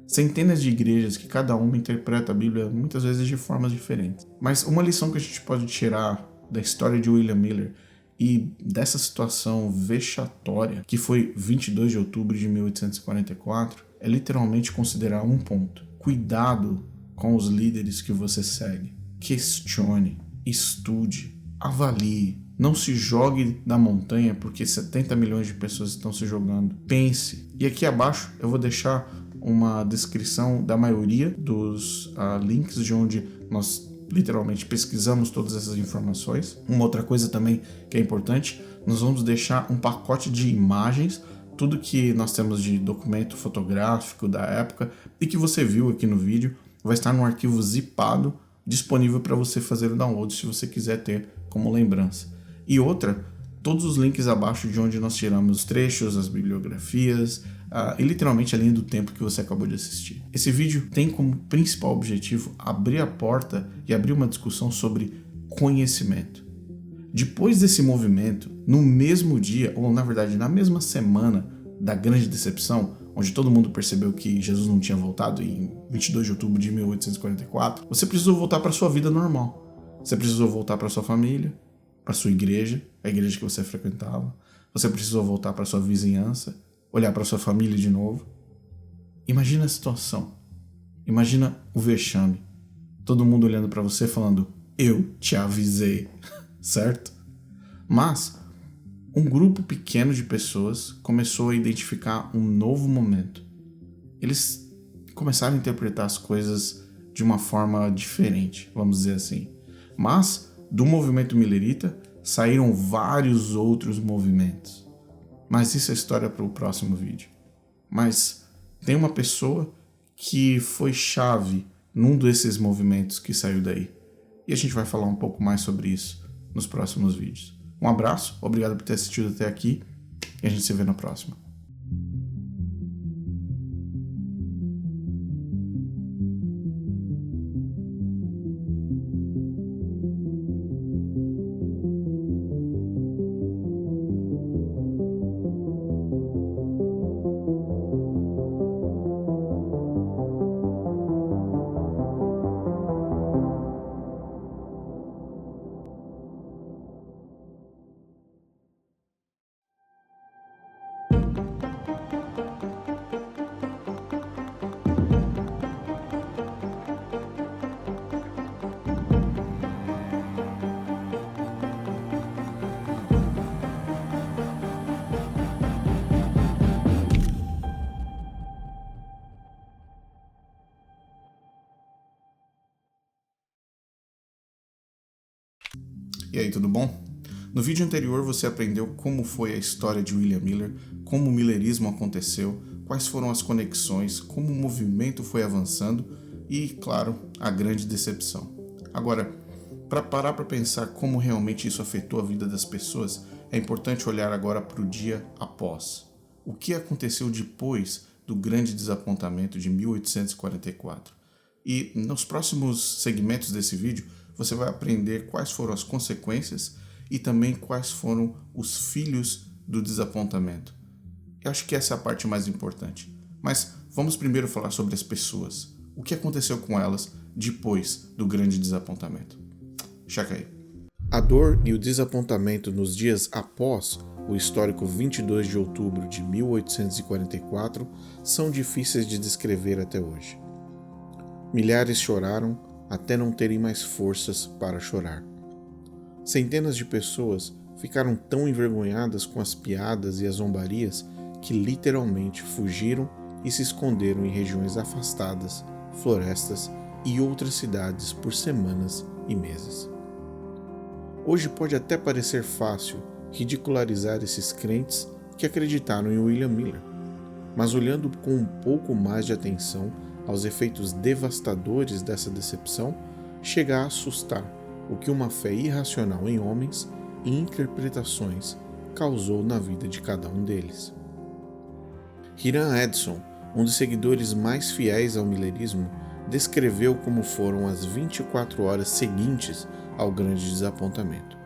Centenas de igrejas que cada uma interpreta a Bíblia muitas vezes de formas diferentes. Mas uma lição que a gente pode tirar da história de William Miller e dessa situação vexatória, que foi 22 de outubro de 1844, é literalmente considerar um ponto. Cuidado com os líderes que você segue. Questione, estude, avalie. Não se jogue da montanha porque 70 milhões de pessoas estão se jogando. Pense. E aqui abaixo eu vou deixar uma descrição da maioria dos links de onde nós literalmente pesquisamos todas essas informações. Uma outra coisa também que é importante, nós vamos deixar um pacote de imagens, tudo que nós temos de documento fotográfico da época e que você viu aqui no vídeo, vai estar num arquivo zipado, disponível para você fazer o download se você quiser ter como lembrança. E outra, todos os links abaixo de onde nós tiramos os trechos, as bibliografias e literalmente a linha do tempo que você acabou de assistir. Esse vídeo tem como principal objetivo abrir a porta e abrir uma discussão sobre conhecimento. Depois desse movimento, no mesmo dia, ou na verdade na mesma semana da grande decepção, onde todo mundo percebeu que Jesus não tinha voltado em 22 de outubro de 1844, você precisou voltar para sua vida normal. Você precisou voltar para sua família, para sua igreja, a igreja que você frequentava. Você precisou voltar para sua vizinhança, olhar para sua família de novo. Imagina a situação. Imagina o vexame. Todo mundo olhando para você falando, eu te avisei, certo? Mas um grupo pequeno de pessoas começou a identificar um novo momento. Eles começaram a interpretar as coisas de uma forma diferente, vamos dizer assim. Mas do movimento millerita saíram vários outros movimentos. Mas isso é história para o próximo vídeo. Mas tem uma pessoa que foi chave num desses movimentos que saiu daí. E a gente vai falar um pouco mais sobre isso nos próximos vídeos. Um abraço, obrigado por ter assistido até aqui e a gente se vê na próxima. E aí, tudo bom? No vídeo anterior você aprendeu como foi a história de William Miller, como o millerismo aconteceu, quais foram as conexões, como o movimento foi avançando e, claro, a grande decepção. Agora, para parar para pensar como realmente isso afetou a vida das pessoas, é importante olhar agora para o dia após. O que aconteceu depois do grande desapontamento de 1844? E nos próximos segmentos desse vídeo, você vai aprender quais foram as consequências e também quais foram os filhos do desapontamento. Eu acho que essa é a parte mais importante. Mas vamos primeiro falar sobre as pessoas. O que aconteceu com elas depois do grande desapontamento? Checa aí. A dor e o desapontamento nos dias após o histórico 22 de outubro de 1844 são difíceis de descrever até hoje. Milhares choraram até não terem mais forças para chorar. Centenas de pessoas ficaram tão envergonhadas com as piadas e as zombarias que literalmente fugiram e se esconderam em regiões afastadas, florestas e outras cidades por semanas e meses. Hoje pode até parecer fácil ridicularizar esses crentes que acreditaram em William Miller, mas olhando com um pouco mais de atenção aos efeitos devastadores dessa decepção, chega a assustar o que uma fé irracional em homens e interpretações causou na vida de cada um deles. Hiram Edson, um dos seguidores mais fiéis ao millerismo, descreveu como foram as 24 horas seguintes ao grande desapontamento.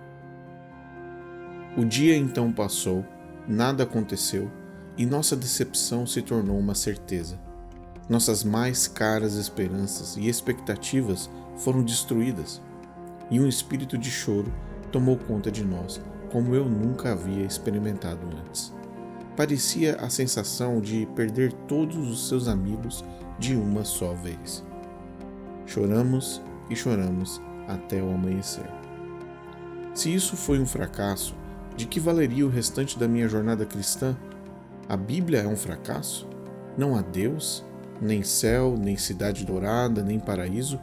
O dia então passou, nada aconteceu e nossa decepção se tornou uma certeza. Nossas mais caras esperanças e expectativas foram destruídas e um espírito de choro tomou conta de nós como eu nunca havia experimentado antes. Parecia a sensação de perder todos os seus amigos de uma só vez. Choramos e choramos até o amanhecer. Se isso foi um fracasso, de que valeria o restante da minha jornada cristã? A Bíblia é um fracasso? Não há Deus? Nem céu, nem cidade dourada, nem paraíso?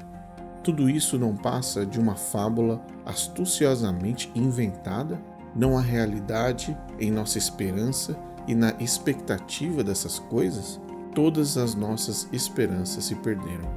Tudo isso não passa de uma fábula astuciosamente inventada? Não há realidade em nossa esperança e na expectativa dessas coisas? Todas as nossas esperanças se perderam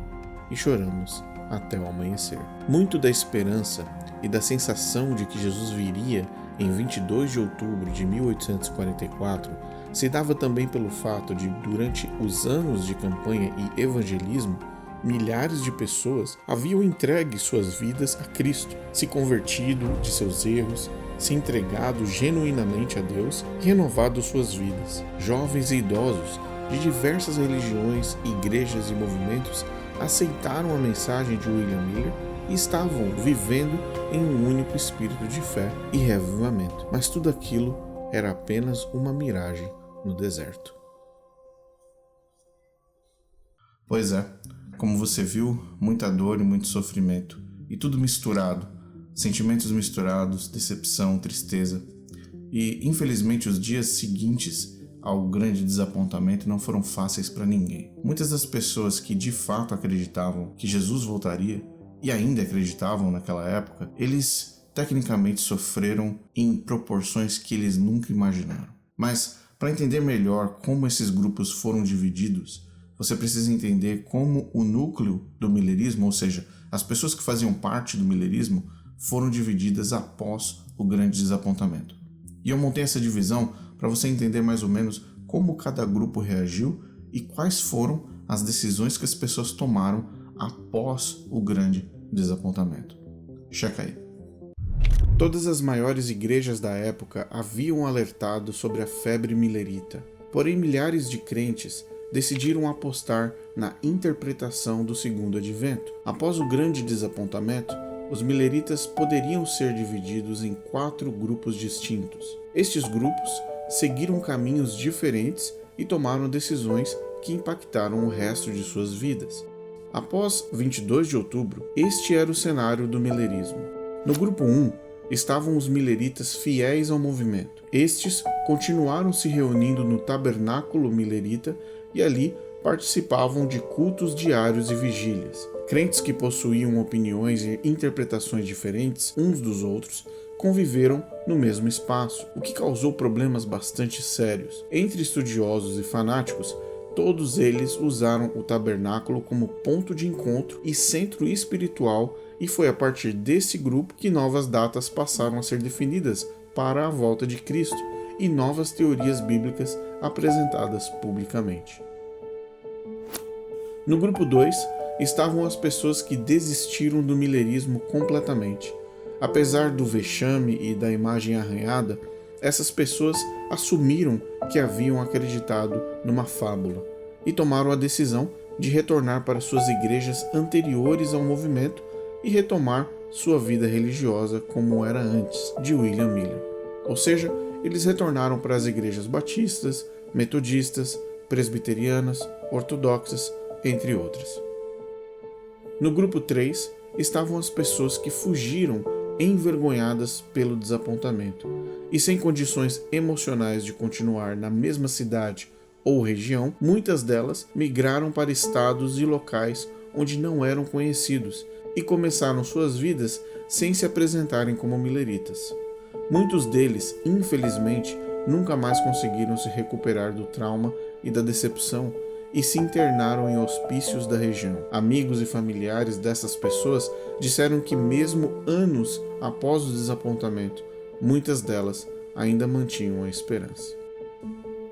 e choramos até o amanhecer. Muito da esperança e da sensação de que Jesus viria em 22 de outubro de 1844 se dava também pelo fato de, durante os anos de campanha e evangelismo, milhares de pessoas haviam entregue suas vidas a Cristo, se convertido de seus erros, se entregado genuinamente a Deus e renovado suas vidas. Jovens e idosos de diversas religiões, igrejas e movimentos aceitaram a mensagem de William Miller e estavam vivendo em um único espírito de fé e reavivamento. Mas tudo aquilo era apenas uma miragem no deserto. Pois é, como você viu, muita dor e muito sofrimento, e tudo misturado, sentimentos misturados, decepção, tristeza. E infelizmente os dias seguintes ao grande desapontamento não foram fáceis para ninguém. Muitas das pessoas que de fato acreditavam que Jesus voltaria, e ainda acreditavam naquela época, eles tecnicamente sofreram em proporções que eles nunca imaginaram. Mas, para entender melhor como esses grupos foram divididos, você precisa entender como o núcleo do millerismo, ou seja, as pessoas que faziam parte do millerismo, foram divididas após o grande desapontamento. E eu montei essa divisão para você entender mais ou menos como cada grupo reagiu e quais foram as decisões que as pessoas tomaram após o grande desapontamento. Checa aí. Todas as maiores igrejas da época haviam alertado sobre a febre millerita, porém milhares de crentes decidiram apostar na interpretação do segundo advento. Após o grande desapontamento, os milleritas poderiam ser divididos em 4 grupos distintos. Estes grupos seguiram caminhos diferentes e tomaram decisões que impactaram o resto de suas vidas. Após 22 de outubro, este era o cenário do millerismo. No grupo 1, estavam os milleritas fiéis ao movimento. Estes continuaram se reunindo no tabernáculo millerita e ali participavam de cultos diários e vigílias. Crentes que possuíam opiniões e interpretações diferentes uns dos outros conviveram no mesmo espaço, o que causou problemas bastante sérios. Entre estudiosos e fanáticos, Todos eles usaram o tabernáculo como ponto de encontro e centro espiritual, e foi a partir desse grupo que novas datas passaram a ser definidas para a volta de Cristo e novas teorias bíblicas apresentadas publicamente. No grupo 2 estavam as pessoas que desistiram do milerismo completamente. Apesar do vexame e da imagem arranhada, essas pessoas assumiram que haviam acreditado numa fábula e tomaram a decisão de retornar para suas igrejas anteriores ao movimento e retomar sua vida religiosa como era antes de William Miller. Ou seja, eles retornaram para as igrejas batistas, metodistas, presbiterianas, ortodoxas, entre outras. No grupo 3 estavam as pessoas que fugiram envergonhadas pelo desapontamento e sem condições emocionais de continuar na mesma cidade ou região. Muitas delas migraram para estados e locais onde não eram conhecidos e começaram suas vidas sem se apresentarem como mileritas. Muitos deles, infelizmente, nunca mais conseguiram se recuperar do trauma e da decepção e se internaram em hospícios da região. Amigos e familiares dessas pessoas disseram que mesmo anos após o desapontamento, muitas delas ainda mantinham a esperança.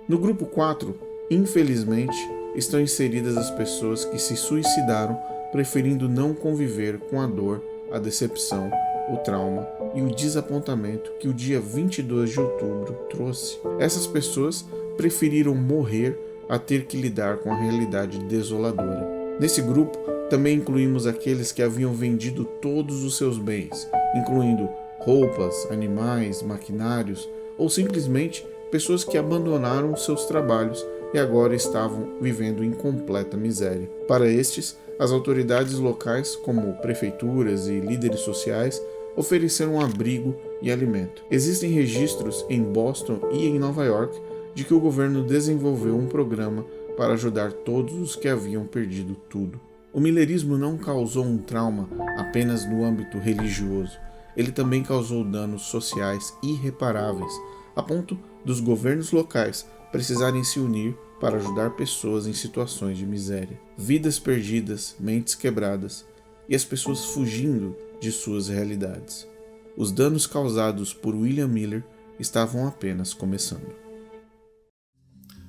No grupo 4, infelizmente, estão inseridas as pessoas que se suicidaram preferindo não conviver com a dor, a decepção, o trauma e o desapontamento que o dia 22 de outubro trouxe. Essas pessoas preferiram morrer a ter que lidar com a realidade desoladora. Nesse grupo, também incluímos aqueles que haviam vendido todos os seus bens, incluindo roupas, animais, maquinários, ou simplesmente pessoas que abandonaram seus trabalhos e agora estavam vivendo em completa miséria. Para estes, as autoridades locais, como prefeituras e líderes sociais, ofereceram abrigo e alimento. Existem registros em Boston e em Nova York de que o governo desenvolveu um programa para ajudar todos os que haviam perdido tudo. O milerismo não causou um trauma apenas no âmbito religioso, ele também causou danos sociais irreparáveis, a ponto dos governos locais precisarem se unir para ajudar pessoas em situações de miséria. Vidas perdidas, mentes quebradas e as pessoas fugindo de suas realidades. Os danos causados por William Miller estavam apenas começando.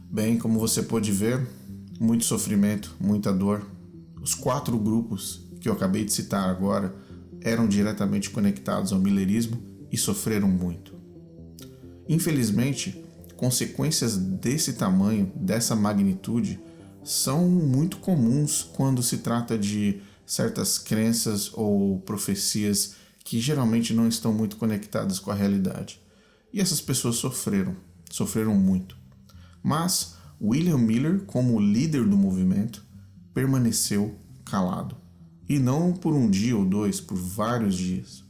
Bem, como você pôde ver, muito sofrimento, muita dor. Os 4 grupos que eu acabei de citar agora eram diretamente conectados ao milerismo e sofreram muito. Infelizmente, consequências desse tamanho, dessa magnitude, são muito comuns quando se trata de certas crenças ou profecias que geralmente não estão muito conectadas com a realidade. E essas pessoas sofreram muito. Mas William Miller, como líder do movimento, permaneceu calado. E não por um dia ou 2, por vários dias.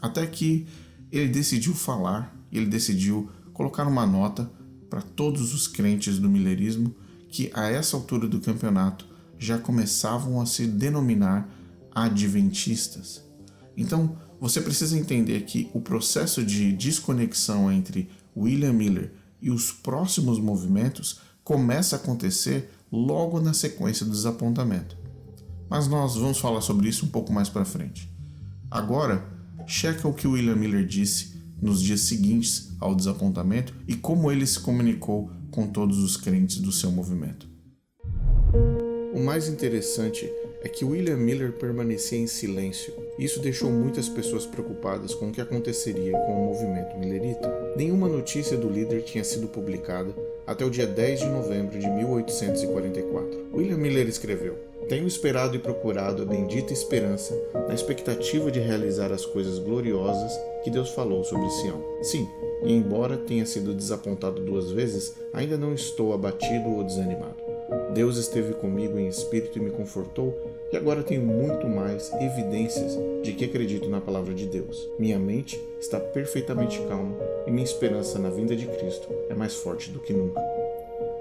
Até que ele decidiu falar, ele decidiu colocar uma nota para todos os crentes do milerismo que a essa altura do campeonato já começavam a se denominar adventistas. Então, você precisa entender que o processo de desconexão entre William Miller e os próximos movimentos começa a acontecer logo na sequência do desapontamento. Mas nós vamos falar sobre isso um pouco mais para frente. Agora, checa o que William Miller disse nos dias seguintes ao desapontamento e como ele se comunicou com todos os crentes do seu movimento. O mais interessante é que William Miller permanecia em silêncio. Isso deixou muitas pessoas preocupadas com o que aconteceria com o movimento millerita. Nenhuma notícia do líder tinha sido publicada até o dia 10 de novembro de 1844. William Miller escreveu: "Tenho esperado e procurado a bendita esperança na expectativa de realizar as coisas gloriosas que Deus falou sobre Sião. Sim, e embora tenha sido desapontado 2 vezes, ainda não estou abatido ou desanimado. Deus esteve comigo em espírito e me confortou, e agora tenho muito mais evidências de que acredito na palavra de Deus. Minha mente está perfeitamente calma e minha esperança na vinda de Cristo é mais forte do que nunca.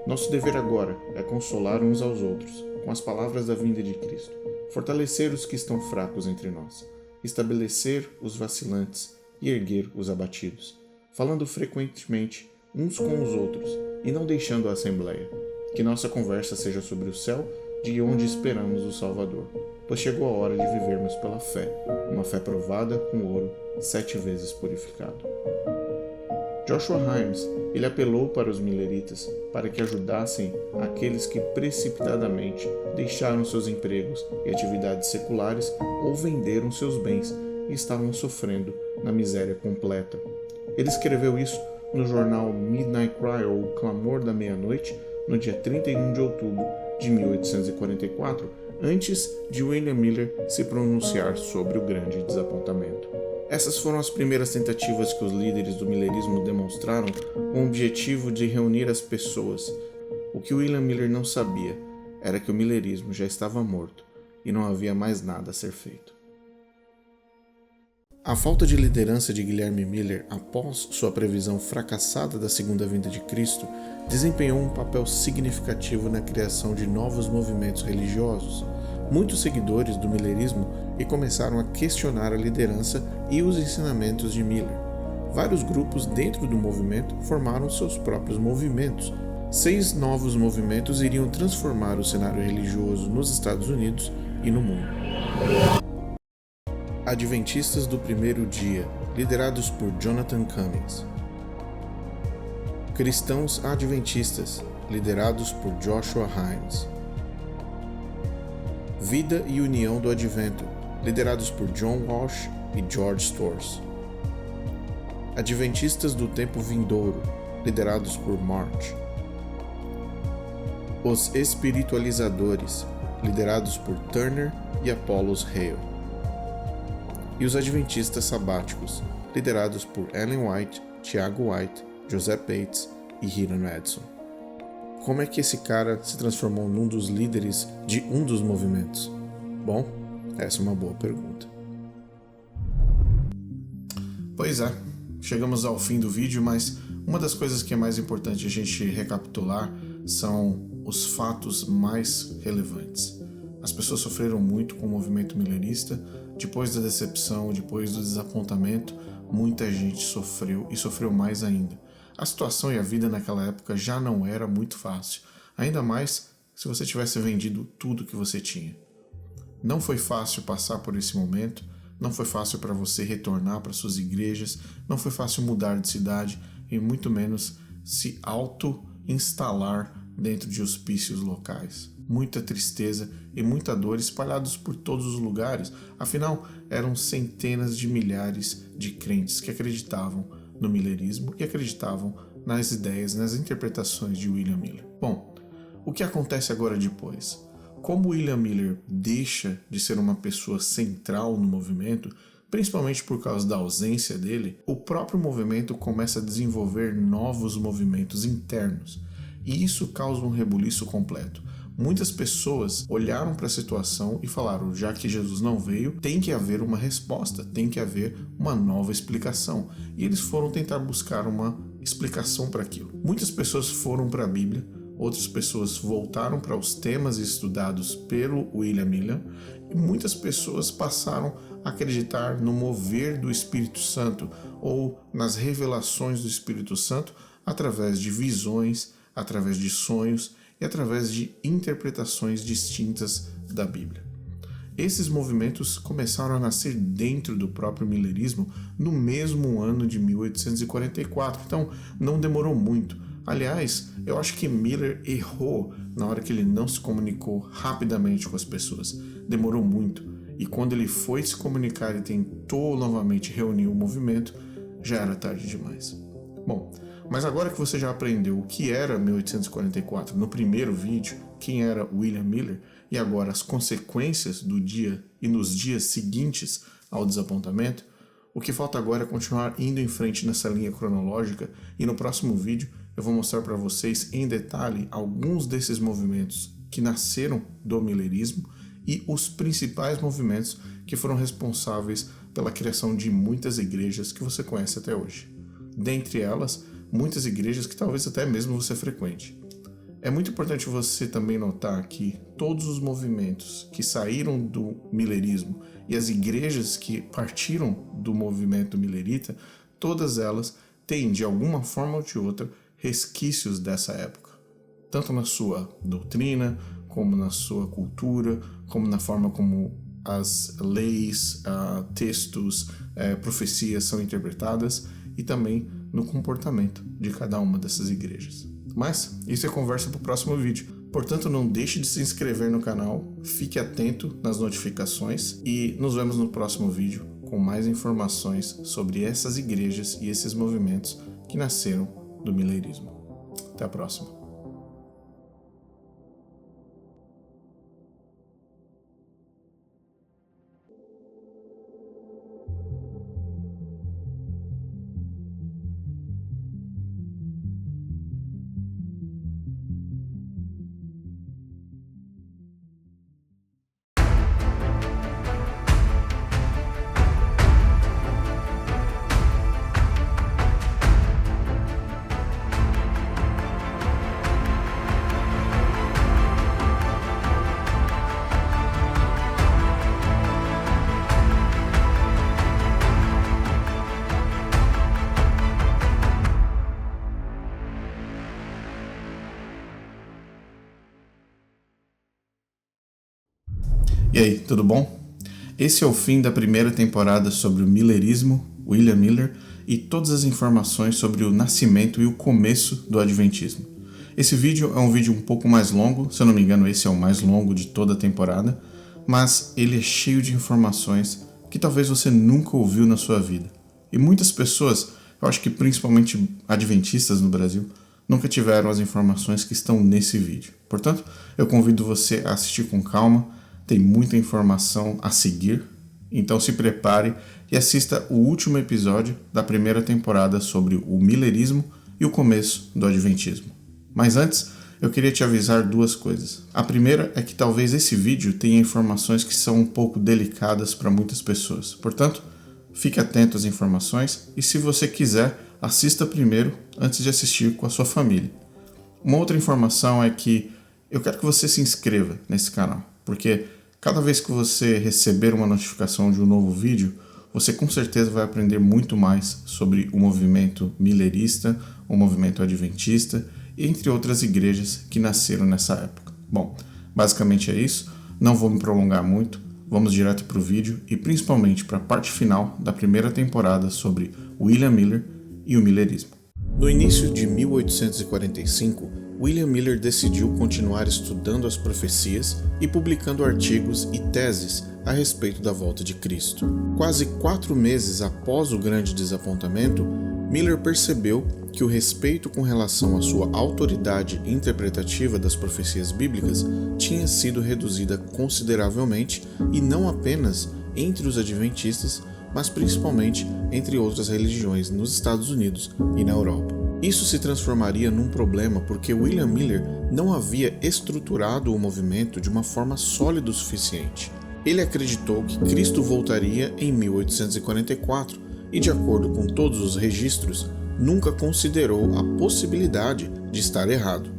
Nosso dever agora é consolar uns aos outros com as palavras da vinda de Cristo, fortalecer os que estão fracos entre nós, estabelecer os vacilantes e erguer os abatidos, falando frequentemente uns com os outros e não deixando a assembleia. Que nossa conversa seja sobre o céu, de onde esperamos o Salvador, pois chegou a hora de vivermos pela fé, uma fé provada com ouro 7 vezes purificado. Joshua Himes, ele apelou para os milleritas para que ajudassem aqueles que precipitadamente deixaram seus empregos e atividades seculares ou venderam seus bens e estavam sofrendo na miséria completa. Ele escreveu isso no jornal Midnight Cry, ou O Clamor da Meia-Noite, no dia 31 de outubro de 1844, antes de William Miller se pronunciar sobre o grande desapontamento. Essas foram as primeiras tentativas que os líderes do millerismo demonstraram com o objetivo de reunir as pessoas. O que William Miller não sabia era que o millerismo já estava morto e não havia mais nada a ser feito. A falta de liderança de Guilherme Miller após sua previsão fracassada da segunda vinda de Cristo desempenhou um papel significativo na criação de novos movimentos religiosos. Muitos seguidores do millerismo começaram a questionar a liderança e os ensinamentos de Miller. Vários grupos dentro do movimento formaram seus próprios movimentos. 6 novos movimentos iriam transformar o cenário religioso nos Estados Unidos e no mundo. Adventistas do Primeiro Dia, liderados por Jonathan Cummings. Cristãos Adventistas, liderados por Joshua Himes. Vida e União do Advento, liderados por John Walsh e George Storrs. Adventistas do Tempo Vindouro, liderados por March. Os Espiritualizadores, liderados por Turner e Apollos Hale. E os Adventistas Sabáticos, liderados por Ellen White, Tiago White, Joseph Bates e Hiram Edson. Como é que esse cara se transformou num dos líderes de um dos movimentos? Bom, essa é uma boa pergunta. Pois é, chegamos ao fim do vídeo, mas uma das coisas que é mais importante a gente recapitular são os fatos mais relevantes. As pessoas sofreram muito com o movimento millerista. Depois da decepção, depois do desapontamento, muita gente sofreu e sofreu mais ainda. A situação e a vida naquela época já não era muito fácil, ainda mais se você tivesse vendido tudo que você tinha. Não foi fácil passar por esse momento, não foi fácil para você retornar para suas igrejas, não foi fácil mudar de cidade e muito menos se auto-instalar dentro de hospícios locais. Muita tristeza e muita dor espalhados por todos os lugares, afinal eram centenas de milhares de crentes que acreditavam no millerismo e acreditavam nas ideias, nas interpretações de William Miller. Bom, o que acontece agora depois? Como William Miller deixa de ser uma pessoa central no movimento, principalmente por causa da ausência dele, o próprio movimento começa a desenvolver novos movimentos internos, e isso causa um rebuliço completo. Muitas pessoas olharam para a situação e falaram, já que Jesus não veio, tem que haver uma resposta, tem que haver uma nova explicação. E eles foram tentar buscar uma explicação para aquilo. Muitas pessoas foram para a Bíblia, outras pessoas voltaram para os temas estudados pelo William Miller, e muitas pessoas passaram a acreditar no mover do Espírito Santo ou nas revelações do Espírito Santo através de visões, através de sonhos e através de interpretações distintas da Bíblia. Esses movimentos começaram a nascer dentro do próprio millerismo no mesmo ano de 1844, então não demorou muito. Aliás, eu acho que Miller errou na hora que ele não se comunicou rapidamente com as pessoas. Demorou muito, e quando ele foi se comunicar e tentou novamente reunir o movimento, já era tarde demais. Bom, mas agora que você já aprendeu o que era 1844 no primeiro vídeo, quem era William Miller, e agora as consequências do dia e nos dias seguintes ao desapontamento, o que falta agora é continuar indo em frente nessa linha cronológica, e no próximo vídeo eu vou mostrar para vocês em detalhe alguns desses movimentos que nasceram do millerismo e os principais movimentos que foram responsáveis pela criação de muitas igrejas que você conhece até hoje. Dentre elas, muitas igrejas que talvez até mesmo você frequente. É muito importante você também notar que todos os movimentos que saíram do millerismo e as igrejas que partiram do movimento millerita, todas elas têm, de alguma forma ou de outra, resquícios dessa época. tanto na sua doutrina, como na sua cultura, como na forma como as leis, textos, profecias são interpretadas e também no comportamento de cada uma dessas igrejas. Mas isso é conversa para o próximo vídeo. Portanto, não deixe de se inscrever no canal, fique atento nas notificações e nos vemos no próximo vídeo com mais informações sobre essas igrejas e esses movimentos que nasceram do Millerismo. Até a próxima. E aí, tudo bom? Esse é o fim da primeira temporada sobre o Millerismo, William Miller, e todas as informações sobre o nascimento e o começo do Adventismo. Esse vídeo é um vídeo um pouco mais longo, se eu não me engano esse é o mais longo de toda a temporada, mas ele é cheio de informações que talvez você nunca ouviu na sua vida. E muitas pessoas, eu acho que principalmente adventistas no Brasil, nunca tiveram as informações que estão nesse vídeo. Portanto, eu convido você a assistir com calma. Tem muita informação a seguir, então se prepare e assista o último episódio da primeira temporada sobre o Millerismo e o começo do Adventismo. Mas antes, eu queria te avisar duas coisas. A primeira é que talvez esse vídeo tenha informações que são um pouco delicadas para muitas pessoas. Portanto, fique atento às informações e se você quiser, assista primeiro antes de assistir com a sua família. Uma outra informação é que eu quero que você se inscreva nesse canal, porque cada vez que você receber uma notificação de um novo vídeo, você com certeza vai aprender muito mais sobre o movimento millerista, o movimento adventista, entre outras igrejas que nasceram nessa época. Bom, basicamente é isso, não vou me prolongar muito, vamos direto para o vídeo e principalmente para a parte final da primeira temporada sobre William Miller e o Millerismo. No início de 1845, William Miller decidiu continuar estudando as profecias e publicando artigos e teses a respeito da volta de Cristo. Quase 4 meses após o grande desapontamento, Miller percebeu que o respeito com relação à sua autoridade interpretativa das profecias bíblicas tinha sido reduzida consideravelmente e não apenas entre os adventistas, mas principalmente entre outras religiões nos Estados Unidos e na Europa. Isso se transformaria num problema porque William Miller não havia estruturado o movimento de uma forma sólida o suficiente. Ele acreditou que Cristo voltaria em 1844 e, de acordo com todos os registros, nunca considerou a possibilidade de estar errado.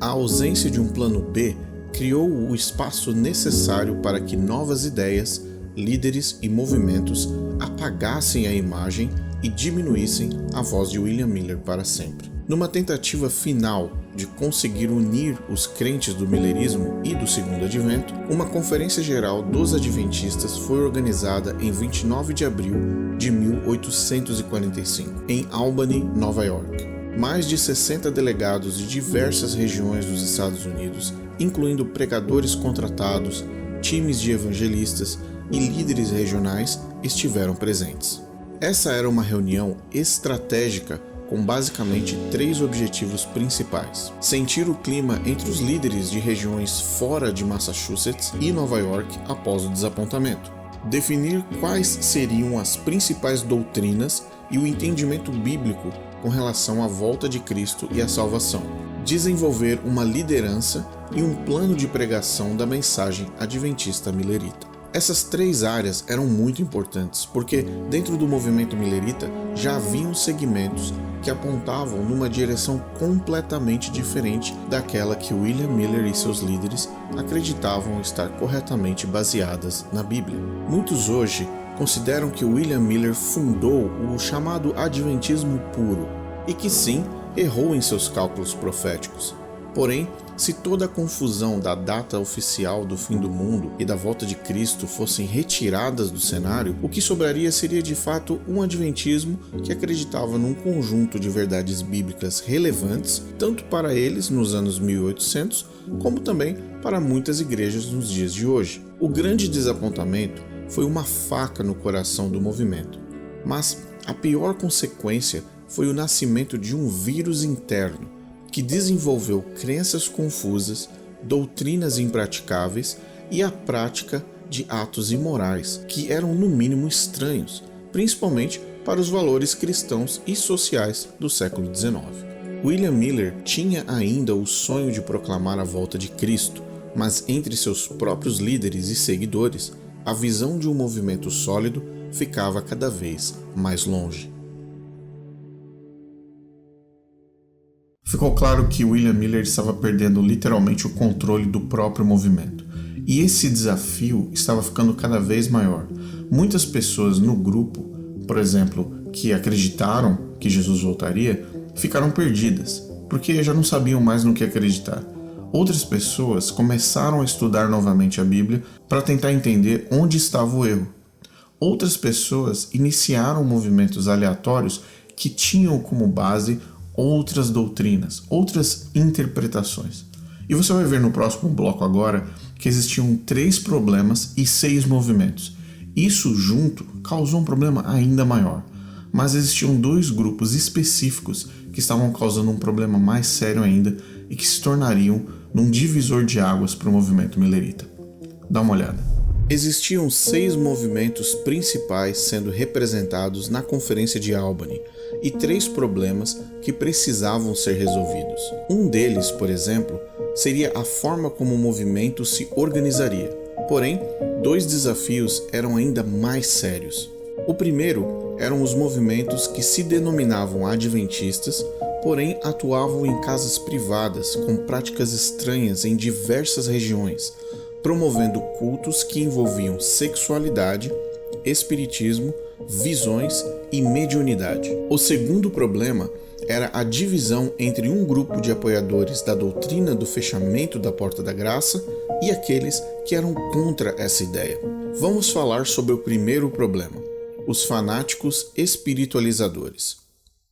A ausência de um plano B criou o espaço necessário para que novas ideias, líderes e movimentos apagassem a imagem e diminuíssem a voz de William Miller para sempre. Numa tentativa final de conseguir unir os crentes do Millerismo e do Segundo Advento, uma conferência geral dos adventistas foi organizada em 29 de abril de 1845, em Albany, Nova York. Mais de 60 delegados de diversas regiões dos Estados Unidos, incluindo pregadores contratados, times de evangelistas e líderes regionais, estiveram presentes. Essa era uma reunião estratégica com basicamente 3 objetivos principais: sentir o clima entre os líderes de regiões fora de Massachusetts e Nova York após o desapontamento, definir quais seriam as principais doutrinas e o entendimento bíblico com relação à volta de Cristo e à salvação, desenvolver uma liderança e um plano de pregação da mensagem adventista millerita. Essas 3 áreas eram muito importantes, porque dentro do movimento millerita já haviam segmentos que apontavam numa direção completamente diferente daquela que William Miller e seus líderes acreditavam estar corretamente baseadas na Bíblia. Muitos hoje consideram que William Miller fundou o chamado Adventismo puro, e que sim, errou em seus cálculos proféticos. Porém, se toda a confusão da data oficial do fim do mundo e da volta de Cristo fossem retiradas do cenário, o que sobraria seria de fato um adventismo que acreditava num conjunto de verdades bíblicas relevantes, tanto para eles nos anos 1800, como também para muitas igrejas nos dias de hoje. O grande desapontamento foi uma faca no coração do movimento, mas a pior consequência foi o nascimento de um vírus interno que desenvolveu crenças confusas, doutrinas impraticáveis e a prática de atos imorais, que eram no mínimo estranhos, principalmente para os valores cristãos e sociais do século XIX. William Miller tinha ainda o sonho de proclamar a volta de Cristo, mas entre seus próprios líderes e seguidores, a visão de um movimento sólido ficava cada vez mais longe. Ficou claro que William Miller estava perdendo literalmente o controle do próprio movimento. E esse desafio estava ficando cada vez maior. Muitas pessoas no grupo, por exemplo, que acreditaram que Jesus voltaria, ficaram perdidas, porque já não sabiam mais no que acreditar. Outras pessoas começaram a estudar novamente a Bíblia para tentar entender onde estava o erro. Outras pessoas iniciaram movimentos aleatórios que tinham como base outras doutrinas, outras interpretações. E você vai ver no próximo bloco agora que existiam 3 problemas e 6 movimentos. Isso junto causou um problema ainda maior, mas existiam 2 grupos específicos que estavam causando um problema mais sério ainda e que se tornariam num divisor de águas para o movimento millerita. Dá uma olhada. Existiam 6 movimentos principais sendo representados na Conferência de Albany e 3 problemas que precisavam ser resolvidos. Um deles, por exemplo, seria a forma como o movimento se organizaria. Porém, 2 desafios eram ainda mais sérios. O primeiro eram os movimentos que se denominavam adventistas, porém atuavam em casas privadas com práticas estranhas em diversas regiões, promovendo cultos que envolviam sexualidade, espiritismo, visões e mediunidade. O segundo problema era a divisão entre um grupo de apoiadores da doutrina do fechamento da Porta da Graça e aqueles que eram contra essa ideia. Vamos falar sobre o primeiro problema: os fanáticos espiritualizadores.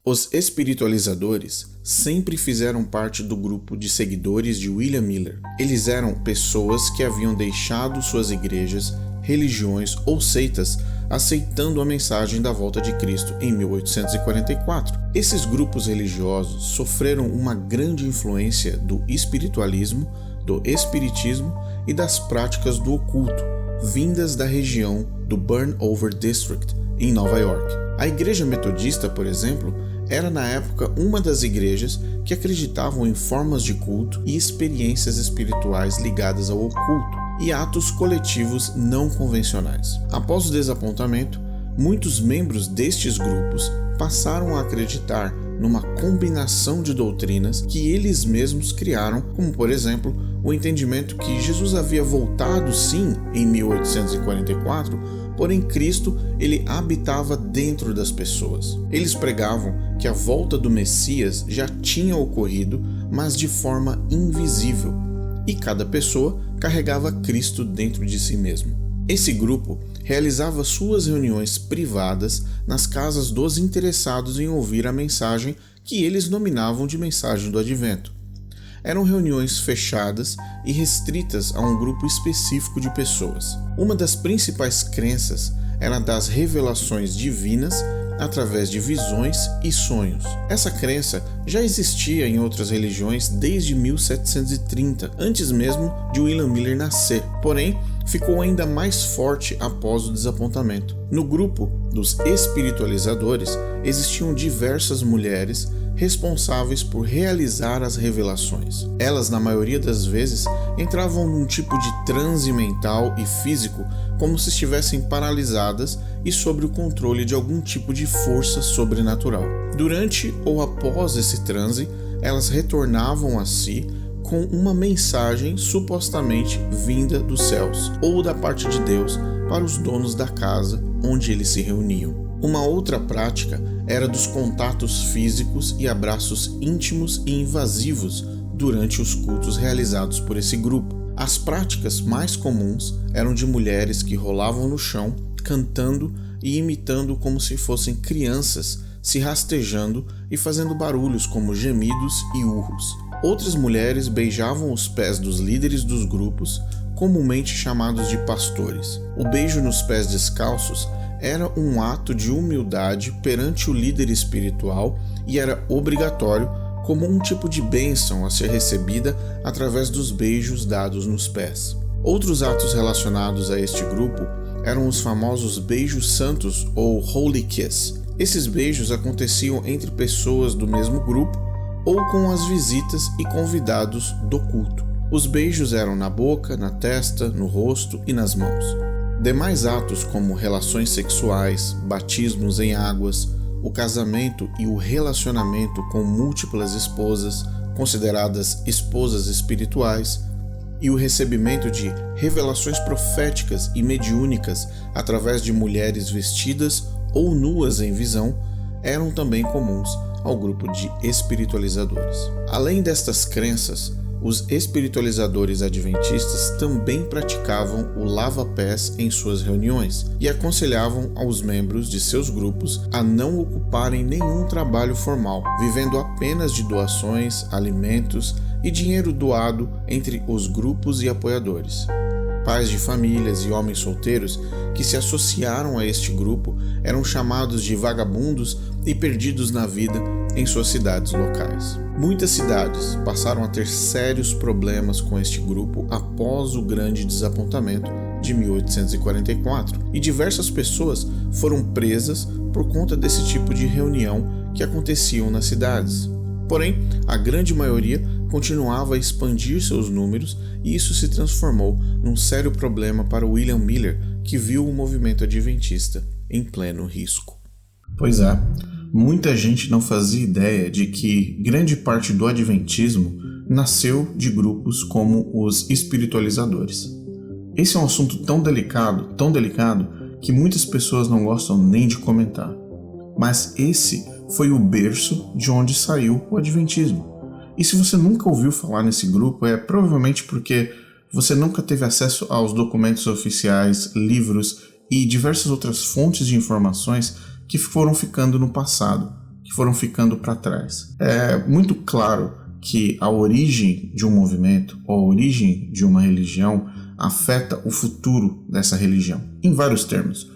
Os espiritualizadores sempre fizeram parte do grupo de seguidores de William Miller. Eles eram pessoas que haviam deixado suas igrejas, religiões ou seitas aceitando a mensagem da volta de Cristo em 1844. Esses grupos religiosos sofreram uma grande influência do espiritualismo, do espiritismo e das práticas do oculto, vindas da região do Burnover District, em Nova York. A Igreja Metodista, por exemplo, era na época uma das igrejas que acreditavam em formas de culto e experiências espirituais ligadas ao oculto e atos coletivos não convencionais. Após o desapontamento, muitos membros destes grupos passaram a acreditar numa combinação de doutrinas que eles mesmos criaram, como por exemplo, o entendimento que Jesus havia voltado sim em 1844, porém Cristo ele habitava dentro das pessoas. Eles pregavam que a volta do Messias já tinha ocorrido, mas de forma invisível, e cada pessoa carregava Cristo dentro de si mesmo. Esse grupo realizava suas reuniões privadas nas casas dos interessados em ouvir a mensagem que eles nominavam de mensagem do Advento. Eram reuniões fechadas e restritas a um grupo específico de pessoas. Uma das principais crenças era das revelações divinas através de visões e sonhos. Essa crença já existia em outras religiões desde 1730, antes mesmo de William Miller nascer, porém ficou ainda mais forte após o desapontamento. No grupo dos espiritualizadores existiam diversas mulheres responsáveis por realizar as revelações. Elas, na maioria das vezes, entravam num tipo de transe mental e físico, como se estivessem paralisadas e sob o controle de algum tipo de força sobrenatural. Durante ou após esse transe, elas retornavam a si com uma mensagem supostamente vinda dos céus ou da parte de Deus para os donos da casa onde eles se reuniam. Uma outra prática era dos contatos físicos e abraços íntimos e invasivos durante os cultos realizados por esse grupo. As práticas mais comuns eram de mulheres que rolavam no chão, cantando e imitando como se fossem crianças, se rastejando e fazendo barulhos como gemidos e urros. Outras mulheres beijavam os pés dos líderes dos grupos, comumente chamados de pastores. O beijo nos pés descalços era um ato de humildade perante o líder espiritual e era obrigatório como um tipo de bênção a ser recebida através dos beijos dados nos pés. Outros atos relacionados a este grupo eram os famosos beijos santos ou Holy Kiss. Esses beijos aconteciam entre pessoas do mesmo grupo ou com as visitas e convidados do culto. Os beijos eram na boca, na testa, no rosto e nas mãos. Demais atos como relações sexuais, batismos em águas, o casamento e o relacionamento com múltiplas esposas, consideradas esposas espirituais, e o recebimento de revelações proféticas e mediúnicas através de mulheres vestidas ou nuas em visão, eram também comuns ao grupo de espiritualizadores. Além destas crenças, os espiritualizadores adventistas também praticavam o lava-pés em suas reuniões e aconselhavam aos membros de seus grupos a não ocuparem nenhum trabalho formal, vivendo apenas de doações, alimentos e dinheiro doado entre os grupos e apoiadores. Pais de famílias e homens solteiros que se associaram a este grupo eram chamados de vagabundos e perdidos na vida em suas cidades locais. Muitas cidades passaram a ter sérios problemas com este grupo após o grande desapontamento de 1844, e diversas pessoas foram presas por conta desse tipo de reunião que aconteciam nas cidades. Porém, a grande maioria continuava a expandir seus números e isso se transformou num sério problema para William Miller, que viu o movimento adventista em pleno risco. Pois é, muita gente não fazia ideia de que grande parte do adventismo nasceu de grupos como os espiritualizadores. Esse é um assunto tão delicado, que muitas pessoas não gostam nem de comentar. Mas esse foi o berço de onde saiu o adventismo. E se você nunca ouviu falar nesse grupo, é provavelmente porque você nunca teve acesso aos documentos oficiais, livros e diversas outras fontes de informações que foram ficando no passado, que foram ficando para trás. É muito claro que a origem de um movimento, ou a origem de uma religião, afeta o futuro dessa religião, em vários termos.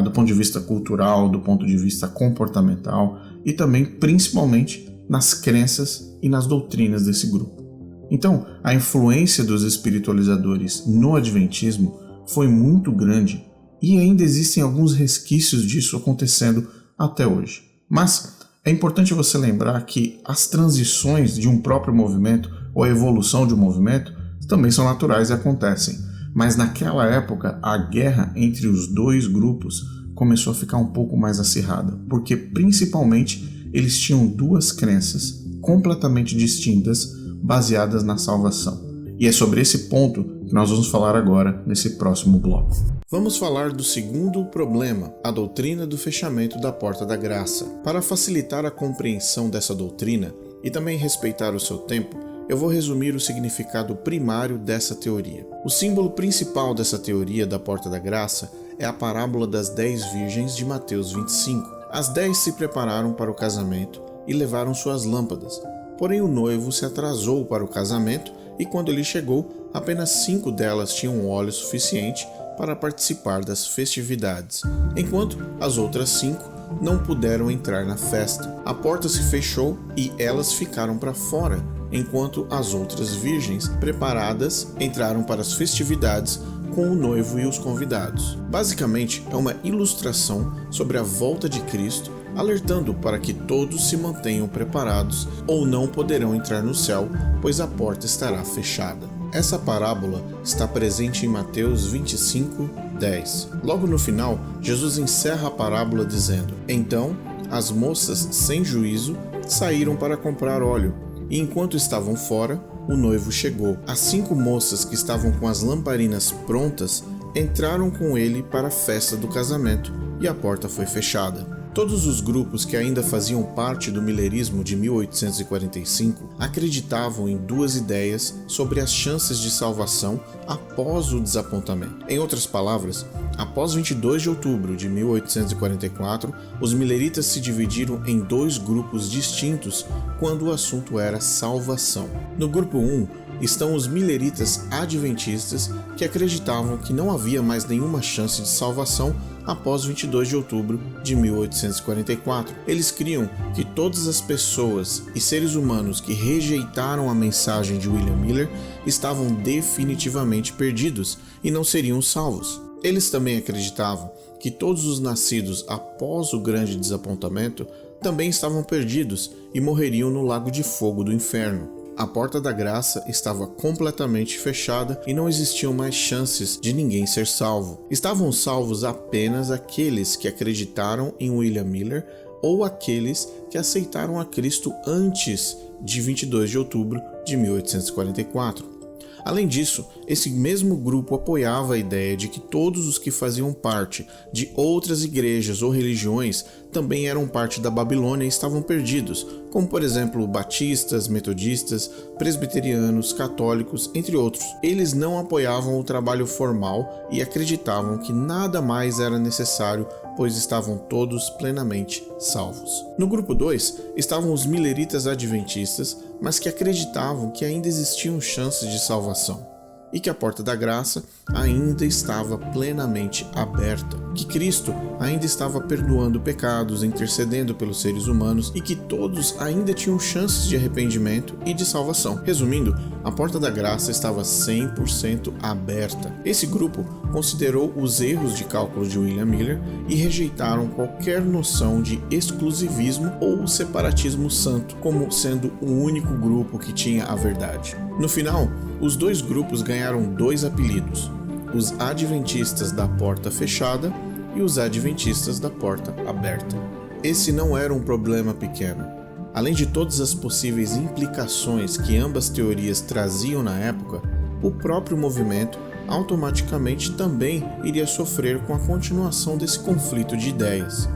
Do ponto de vista cultural, do ponto de vista comportamental e também, principalmente, nas crenças e nas doutrinas desse grupo. Então, a influência dos espiritualizadores no adventismo foi muito grande e ainda existem alguns resquícios disso acontecendo até hoje. Mas é importante você lembrar que as transições de um próprio movimento ou a evolução de um movimento também são naturais e acontecem. Mas naquela época, a guerra entre os dois grupos começou a ficar um pouco mais acirrada, porque principalmente eles tinham duas crenças completamente distintas, baseadas na salvação. E é sobre esse ponto que nós vamos falar agora nesse próximo bloco. Vamos falar do segundo problema, a doutrina do fechamento da porta da graça. Para facilitar a compreensão dessa doutrina e também respeitar o seu tempo, eu vou resumir o significado primário dessa teoria. O símbolo principal dessa teoria da porta da graça é a parábola das 10 virgens de Mateus 25. As 10 se prepararam para o casamento e levaram suas lâmpadas. Porém, o noivo se atrasou para o casamento e quando ele chegou, apenas 5 delas tinham óleo suficiente para participar das festividades, enquanto as outras 5 não puderam entrar na festa. A porta se fechou e elas ficaram para fora, enquanto as outras virgens preparadas entraram para as festividades com o noivo e os convidados. Basicamente, é uma ilustração sobre a volta de Cristo, alertando para que todos se mantenham preparados ou não poderão entrar no céu, pois a porta estará fechada. Essa parábola está presente em Mateus 25, 10. Logo no final, Jesus encerra a parábola dizendo: Então, as moças sem juízo saíram para comprar óleo, e enquanto estavam fora, o noivo chegou. As 5 moças que estavam com as lamparinas prontas entraram com ele para a festa do casamento, e a porta foi fechada. Todos os grupos que ainda faziam parte do Millerismo de 1845 acreditavam em duas ideias sobre as chances de salvação após o desapontamento. Em outras palavras, após 22 de outubro de 1844, os milleritas se dividiram em dois grupos distintos quando o assunto era salvação. No grupo 1, estão os milleritas adventistas, que acreditavam que não havia mais nenhuma chance de salvação após 22 de outubro de 1844. Eles criam que todas as pessoas e seres humanos que rejeitaram a mensagem de William Miller estavam definitivamente perdidos e não seriam salvos. Eles também acreditavam que todos os nascidos após o grande desapontamento também estavam perdidos e morreriam no lago de fogo do inferno. A porta da graça estava completamente fechada e não existiam mais chances de ninguém ser salvo. Estavam salvos apenas aqueles que acreditaram em William Miller ou aqueles que aceitaram a Cristo antes de 22 de outubro de 1844. Além disso, esse mesmo grupo apoiava a ideia de que todos os que faziam parte de outras igrejas ou religiões também eram parte da Babilônia e estavam perdidos, como por exemplo batistas, metodistas, presbiterianos, católicos, entre outros. Eles não apoiavam o trabalho formal e acreditavam que nada mais era necessário, pois estavam todos plenamente salvos. No grupo 2 estavam os milleritas adventistas, mas que acreditavam que ainda existiam chances de salvação e que a porta da graça ainda estava plenamente aberta, que Cristo ainda estava perdoando pecados, intercedendo pelos seres humanos e que todos ainda tinham chances de arrependimento e de salvação. Resumindo, a porta da graça estava 100% aberta. Esse grupo considerou os erros de cálculo de William Miller e rejeitaram qualquer noção de exclusivismo ou separatismo santo como sendo o único grupo que tinha a verdade. No final, os dois grupos ganharam dois apelidos: os adventistas da porta fechada e os adventistas da porta aberta. Esse não era um problema pequeno. Além de todas as possíveis implicações que ambas teorias traziam na época, o próprio movimento automaticamente também iria sofrer com a continuação desse conflito de ideias.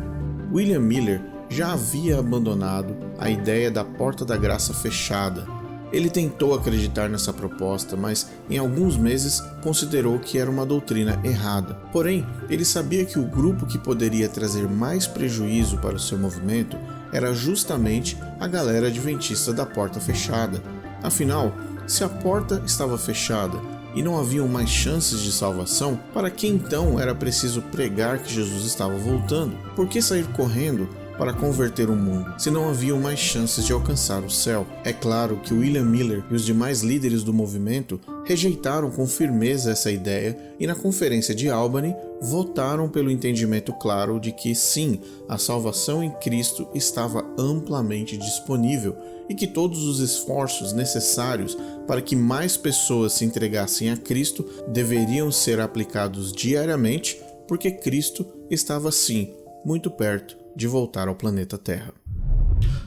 William Miller já havia abandonado a ideia da porta da graça fechada. Ele tentou acreditar nessa proposta, mas em alguns meses considerou que era uma doutrina errada. Porém, ele sabia que o grupo que poderia trazer mais prejuízo para o seu movimento era justamente a galera adventista da porta fechada. Afinal, se a porta estava fechada e não haviam mais chances de salvação, para que então era preciso pregar que Jesus estava voltando? Por que sair correndo para converter o mundo, se não haviam mais chances de alcançar o céu? É claro que William Miller e os demais líderes do movimento rejeitaram com firmeza essa ideia e na conferência de Albany votaram pelo entendimento claro de que sim, a salvação em Cristo estava amplamente disponível e que todos os esforços necessários para que mais pessoas se entregassem a Cristo deveriam ser aplicados diariamente, porque Cristo estava sim muito perto de voltar ao planeta Terra.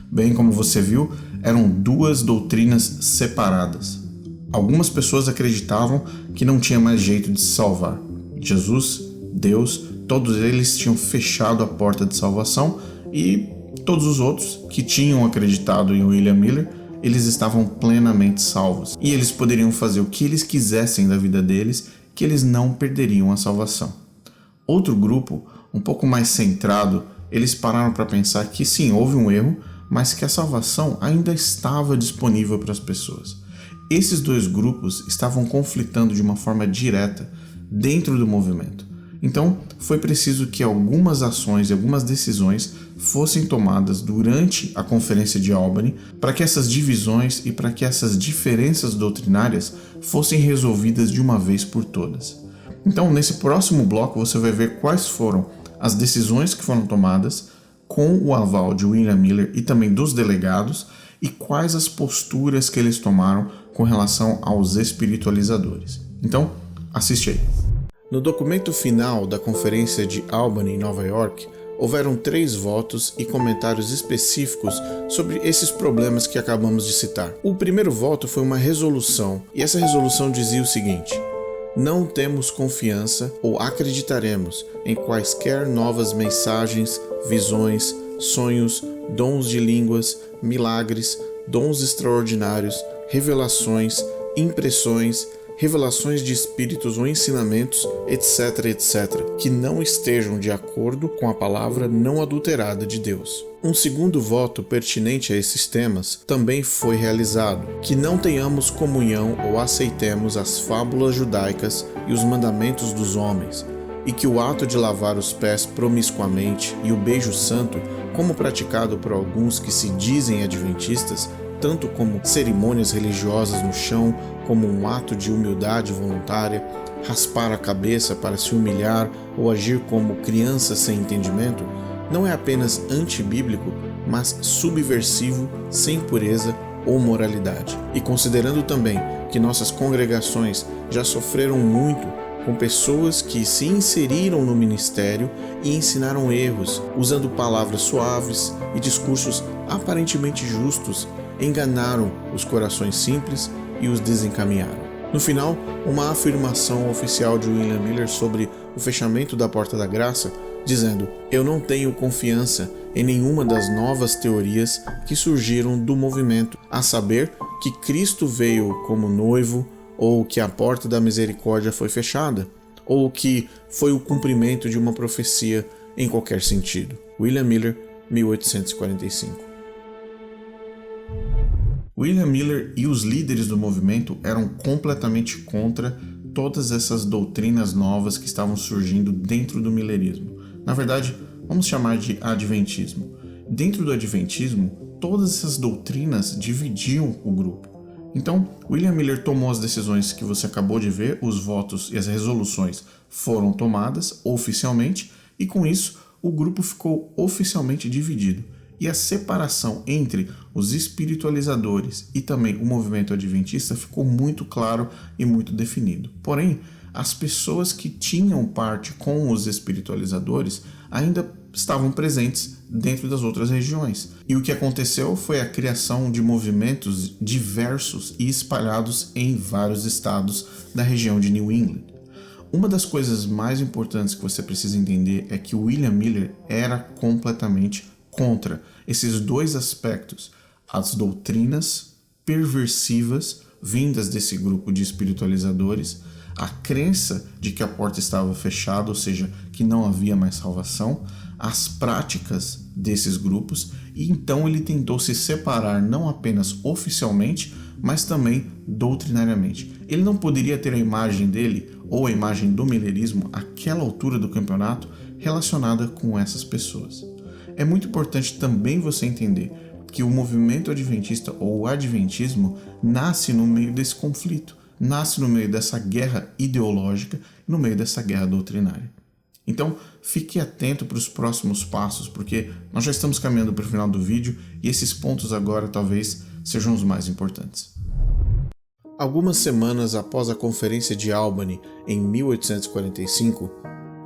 Bem, como você viu, eram duas doutrinas separadas. Algumas pessoas acreditavam que não tinha mais jeito de se salvar. Jesus, Deus, todos eles tinham fechado a porta de salvação e todos os outros que tinham acreditado em William Miller, eles estavam plenamente salvos. E eles poderiam fazer o que eles quisessem da vida deles, que eles não perderiam a salvação. Outro grupo, um pouco mais centrado, eles pararam para pensar que sim, houve um erro, mas que a salvação ainda estava disponível para as pessoas. Esses dois grupos estavam conflitando de uma forma direta dentro do movimento. Então, foi preciso que algumas ações e algumas decisões fossem tomadas durante a Conferência de Albany para que essas divisões e para que essas diferenças doutrinárias fossem resolvidas de uma vez por todas. Então, nesse próximo bloco, você vai ver quais foram as decisões que foram tomadas com o aval de William Miller e também dos delegados e quais as posturas que eles tomaram com relação aos espiritualizadores. Então, assiste aí. No documento final da Conferência de Albany em Nova York, houveram 3 votos e comentários específicos sobre esses problemas que acabamos de citar. O primeiro voto foi uma resolução, e essa resolução dizia o seguinte: não temos confiança ou acreditaremos em quaisquer novas mensagens visões, sonhos, dons de línguas, milagres, dons extraordinários, revelações, impressões, revelações de espíritos ou ensinamentos, etc, etc, que não estejam de acordo com a palavra não adulterada de Deus. Um segundo voto pertinente a esses temas também foi realizado, que não tenhamos comunhão ou aceitemos as fábulas judaicas e os mandamentos dos homens, e que o ato de lavar os pés promiscuamente e o beijo santo, como praticado por alguns que se dizem adventistas, tanto como cerimônias religiosas no chão, como um ato de humildade voluntária, raspar a cabeça para se humilhar ou agir como criança sem entendimento, não é apenas antibíblico, mas subversivo, sem pureza ou moralidade. E considerando também que nossas congregações já sofreram muito com pessoas que se inseriram no ministério e ensinaram erros, usando palavras suaves e discursos aparentemente justos, enganaram os corações simples e os desencaminharam. No final, uma afirmação oficial de William Miller sobre o fechamento da Porta da Graça, dizendo: "Eu não tenho confiança em nenhuma das novas teorias que surgiram do movimento, a saber que Cristo veio como noivo, ou que a Porta da Misericórdia foi fechada, ou que foi o cumprimento de uma profecia em qualquer sentido." William Miller, 1845. William Miller e os líderes do movimento eram completamente contra todas essas doutrinas novas que estavam surgindo dentro do millerismo. Na verdade, vamos chamar de adventismo. Dentro do adventismo, todas essas doutrinas dividiam o grupo. Então, William Miller tomou as decisões que você acabou de ver, os votos e as resoluções foram tomadas oficialmente, e com isso o grupo ficou oficialmente dividido. E a separação entre os espiritualizadores e também o movimento adventista ficou muito claro e muito definido. Porém, as pessoas que tinham parte com os espiritualizadores ainda estavam presentes dentro das outras regiões. E o que aconteceu foi a criação de movimentos diversos e espalhados em vários estados da região de New England. Uma das coisas mais importantes que você precisa entender é que William Miller era completamente contra esses dois aspectos, as doutrinas perversivas vindas desse grupo de espiritualizadores, a crença de que a porta estava fechada, ou seja, que não havia mais salvação, as práticas desses grupos, e então ele tentou se separar não apenas oficialmente, mas também doutrinariamente. Ele não poderia ter a imagem dele, ou a imagem do millerismo, àquela altura do campeonato, relacionada com essas pessoas. É muito importante também você entender que o movimento adventista ou o adventismo nasce no meio desse conflito, nasce no meio dessa guerra ideológica, no meio dessa guerra doutrinária. Então, fique atento para os próximos passos, porque nós já estamos caminhando para o final do vídeo e esses pontos agora talvez sejam os mais importantes. Algumas semanas após a Conferência de Albany, em 1845,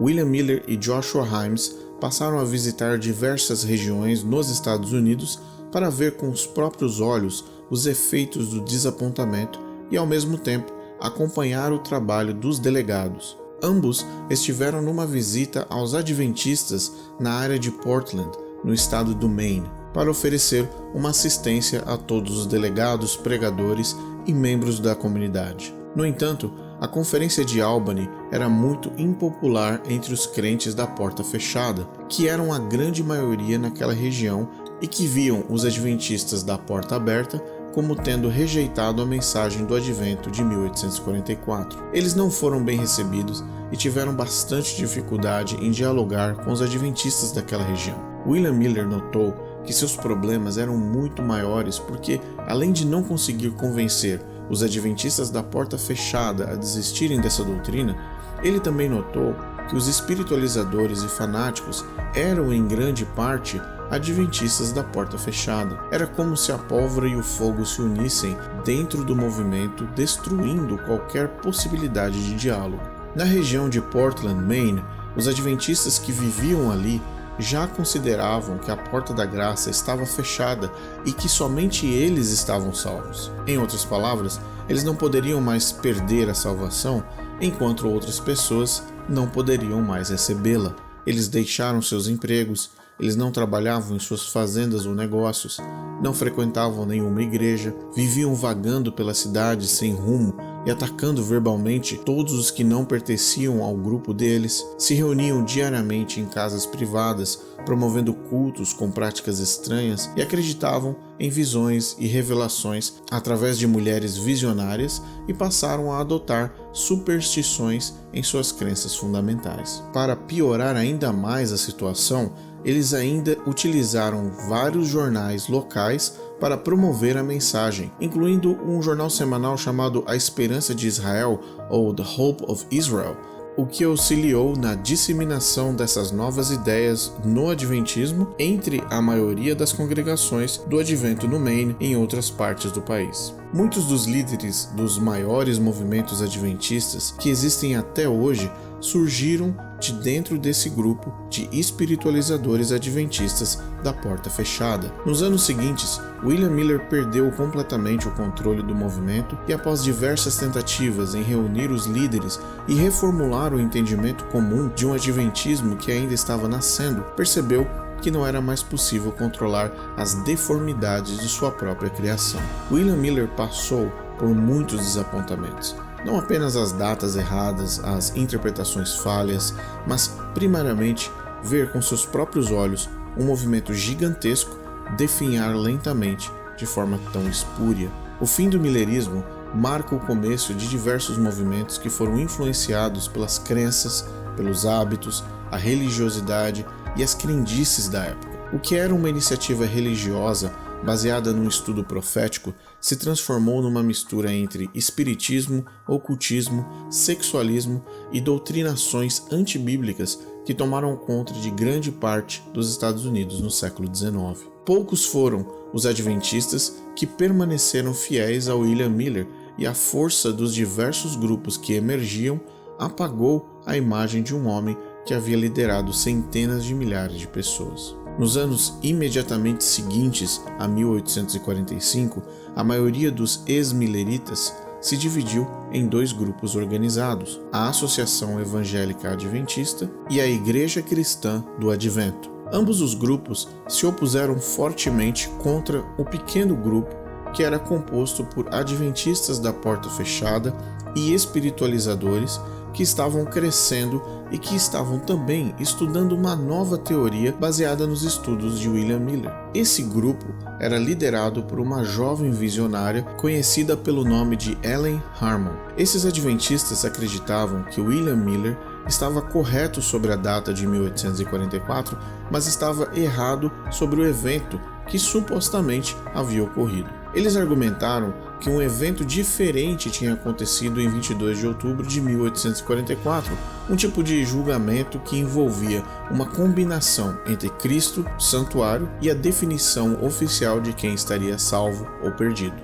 William Miller e Joshua Himes passaram a visitar diversas regiões nos Estados Unidos para ver com os próprios olhos os efeitos do desapontamento e, ao mesmo tempo, acompanhar o trabalho dos delegados. Ambos estiveram numa visita aos adventistas na área de Portland, no estado do Maine, para oferecer uma assistência a todos os delegados, pregadores e membros da comunidade. No entanto, a Conferência de Albany era muito impopular entre os crentes da Porta Fechada, que eram a grande maioria naquela região e que viam os adventistas da Porta Aberta como tendo rejeitado a mensagem do Advento de 1844. Eles não foram bem recebidos e tiveram bastante dificuldade em dialogar com os adventistas daquela região. William Miller notou que seus problemas eram muito maiores porque, além de não conseguir convencer os adventistas da Porta Fechada a desistirem dessa doutrina, ele também notou que os espiritualizadores e fanáticos eram em grande parte adventistas da Porta Fechada. Era como se a pólvora e o fogo se unissem dentro do movimento, destruindo qualquer possibilidade de diálogo. Na região de Portland, Maine, os adventistas que viviam ali já consideravam que a Porta da Graça estava fechada e que somente eles estavam salvos. Em outras palavras, eles não poderiam mais perder a salvação, enquanto outras pessoas não poderiam mais recebê-la. Eles deixaram seus empregos, Eles não trabalhavam em suas fazendas ou negócios, não frequentavam nenhuma igreja, viviam vagando pela cidade sem rumo e atacando verbalmente todos os que não pertenciam ao grupo deles, se reuniam diariamente em casas privadas, promovendo cultos com práticas estranhas e acreditavam em visões e revelações através de mulheres visionárias e passaram a adotar superstições em suas crenças fundamentais. Para piorar ainda mais a situação, eles ainda utilizaram vários jornais locais para promover a mensagem, incluindo um jornal semanal chamado A Esperança de Israel, ou The Hope of Israel, o que auxiliou na disseminação dessas novas ideias no adventismo entre a maioria das congregações do Advento no Maine e em outras partes do país. Muitos dos líderes dos maiores movimentos adventistas que existem até hoje surgiram de dentro desse grupo de espiritualizadores adventistas da porta fechada. Nos anos seguintes, William Miller perdeu completamente o controle do movimento e, após diversas tentativas em reunir os líderes e reformular o entendimento comum de um adventismo que ainda estava nascendo, percebeu que não era mais possível controlar as deformidades de sua própria criação. William Miller passou por muitos desapontamentos. Não apenas as datas erradas, as interpretações falhas, mas primariamente ver com seus próprios olhos um movimento gigantesco definhar lentamente de forma tão espúria. O fim do millerismo marca o começo de diversos movimentos que foram influenciados pelas crenças, pelos hábitos, a religiosidade e as crendices da época. O que era uma iniciativa religiosa baseada num estudo profético, se transformou numa mistura entre espiritismo, ocultismo, sexualismo e doutrinações antibíblicas que tomaram conta de grande parte dos Estados Unidos no século XIX. Poucos foram os adventistas que permaneceram fiéis a William Miller, e a força dos diversos grupos que emergiam apagou a imagem de um homem que havia liderado centenas de milhares de pessoas. Nos anos imediatamente seguintes a 1845, a maioria dos ex-milleritas se dividiu em dois grupos organizados, a Associação Evangélica Adventista e a Igreja Cristã do Advento. Ambos os grupos se opuseram fortemente contra o pequeno grupo que era composto por adventistas da porta fechada e espiritualizadores que estavam crescendo e que estavam também estudando uma nova teoria baseada nos estudos de William Miller. Esse grupo era liderado por uma jovem visionária conhecida pelo nome de Ellen Harmon. Esses adventistas acreditavam que William Miller estava correto sobre a data de 1844, mas estava errado sobre o evento que supostamente havia ocorrido. Eles argumentaram que um evento diferente tinha acontecido em 22 de outubro de 1844, um tipo de julgamento que envolvia uma combinação entre Cristo, o santuário e a definição oficial de quem estaria salvo ou perdido.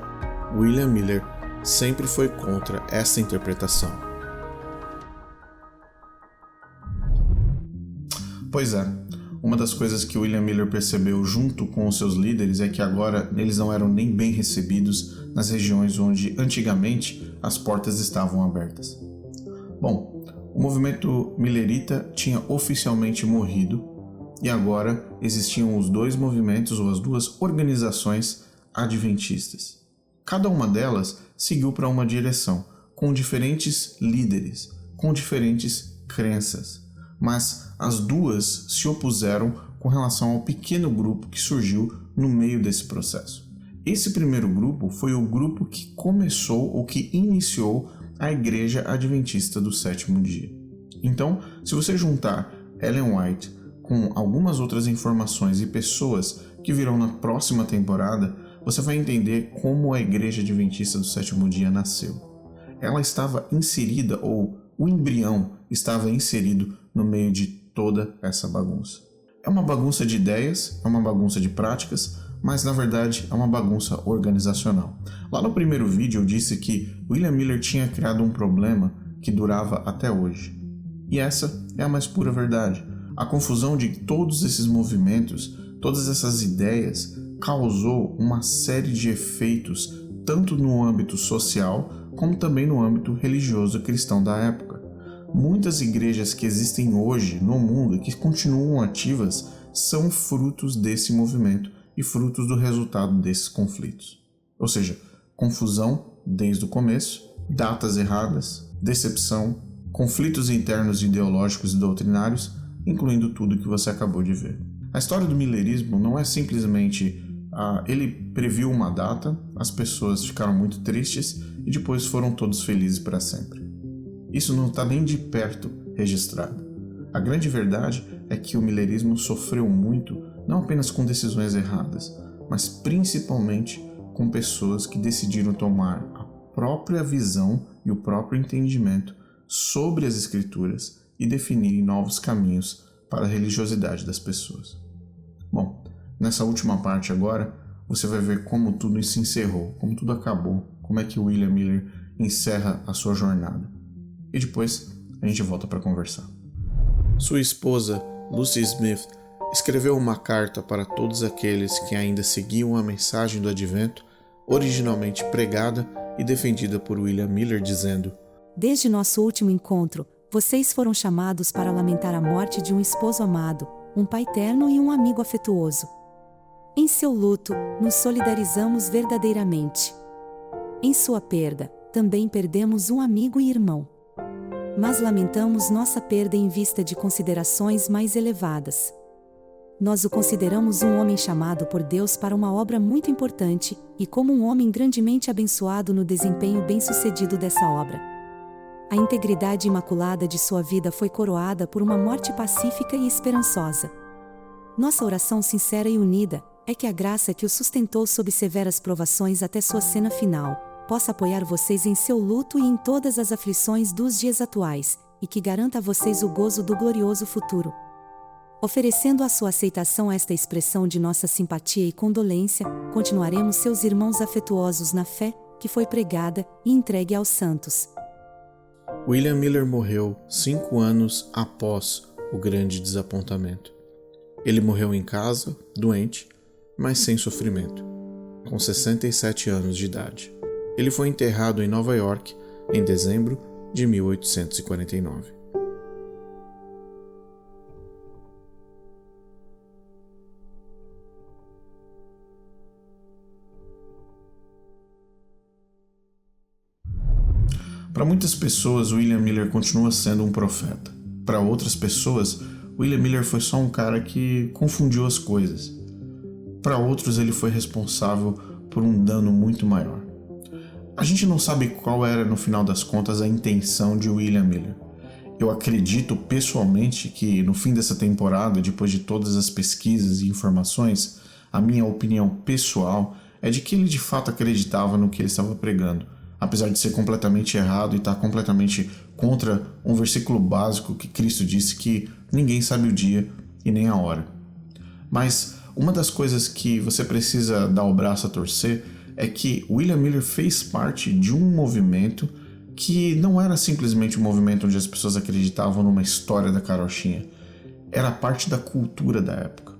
William Miller sempre foi contra essa interpretação. Pois é. Uma das coisas que William Miller percebeu junto com os seus líderes é que agora eles não eram nem bem recebidos nas regiões onde antigamente as portas estavam abertas. Bom, o movimento millerita tinha oficialmente morrido e agora existiam os dois movimentos ou as duas organizações adventistas. Cada uma delas seguiu para uma direção, com diferentes líderes, com diferentes crenças. Mas as duas se opuseram com relação ao pequeno grupo que surgiu no meio desse processo. Esse primeiro grupo foi o grupo que começou ou que iniciou a Igreja Adventista do Sétimo Dia. Então, se você juntar Ellen White com algumas outras informações e pessoas que virão na próxima temporada, você vai entender como a Igreja Adventista do Sétimo Dia nasceu. Ela estava inserida, ou o embrião estava inserido no meio de toda essa bagunça. É uma bagunça de ideias, é uma bagunça de práticas, mas na verdade é uma bagunça organizacional. Lá no primeiro vídeo eu disse que William Miller tinha criado um problema que durava até hoje. E essa é a mais pura verdade. A confusão de todos esses movimentos, todas essas ideias, causou uma série de efeitos tanto no âmbito social como também no âmbito religioso cristão da época. Muitas igrejas que existem hoje no mundo e que continuam ativas são frutos desse movimento e frutos do resultado desses conflitos. Ou seja, confusão desde o começo, datas erradas, decepção, conflitos internos ideológicos e doutrinários, incluindo tudo que você acabou de ver. A história do millerismo não é simplesmente ele previu uma data, as pessoas ficaram muito tristes e depois foram todos felizes para sempre. Isso não está nem de perto registrado. A grande verdade é que o millerismo sofreu muito, não apenas com decisões erradas, mas principalmente com pessoas que decidiram tomar a própria visão e o próprio entendimento sobre as escrituras e definirem novos caminhos para a religiosidade das pessoas. Bom, nessa última parte agora, você vai ver como tudo se encerrou, como tudo acabou, como é que William Miller encerra a sua jornada. E depois a gente volta para conversar. Sua esposa, Lucy Smith, escreveu uma carta para todos aqueles que ainda seguiam a mensagem do Advento, originalmente pregada e defendida por William Miller, dizendo: Desde nosso último encontro, vocês foram chamados para lamentar a morte de um esposo amado, um pai terno e um amigo afetuoso. Em seu luto, nos solidarizamos verdadeiramente. Em sua perda, também perdemos um amigo e irmão. Mas lamentamos nossa perda em vista de considerações mais elevadas. Nós o consideramos um homem chamado por Deus para uma obra muito importante, e como um homem grandemente abençoado no desempenho bem-sucedido dessa obra. A integridade imaculada de sua vida foi coroada por uma morte pacífica e esperançosa. Nossa oração sincera e unida é que a graça que o sustentou sob severas provações até sua cena final possa apoiar vocês em seu luto e em todas as aflições dos dias atuais, e que garanta a vocês o gozo do glorioso futuro. Oferecendo a sua aceitação a esta expressão de nossa simpatia e condolência, continuaremos seus irmãos afetuosos na fé, que foi pregada e entregue aos santos. William Miller morreu 5 anos após o grande desapontamento. Ele morreu em casa, doente, mas sem sofrimento, com 67 anos de idade. Ele foi enterrado em Nova York em dezembro de 1849. Para muitas pessoas, William Miller continua sendo um profeta. Para outras pessoas, William Miller foi só um cara que confundiu as coisas. Para outros, ele foi responsável por um dano muito maior. A gente não sabe qual era, no final das contas, a intenção de William Miller. Eu acredito pessoalmente que, no fim dessa temporada, depois de todas as pesquisas e informações, a minha opinião pessoal é de que ele de fato acreditava no que ele estava pregando, apesar de ser completamente errado e estar completamente contra um versículo básico que Cristo disse que ninguém sabe o dia e nem a hora. Mas uma das coisas que você precisa dar o braço a torcer é que William Miller fez parte de um movimento que não era simplesmente um movimento onde as pessoas acreditavam numa história da carochinha. Era parte da cultura da época.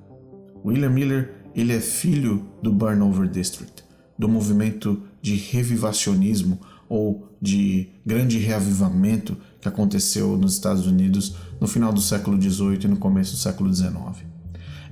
William Miller, ele é filho do Burnover District, do movimento de revivacionismo ou de grande reavivamento que aconteceu nos Estados Unidos no final do século XVIII e no começo do século XIX.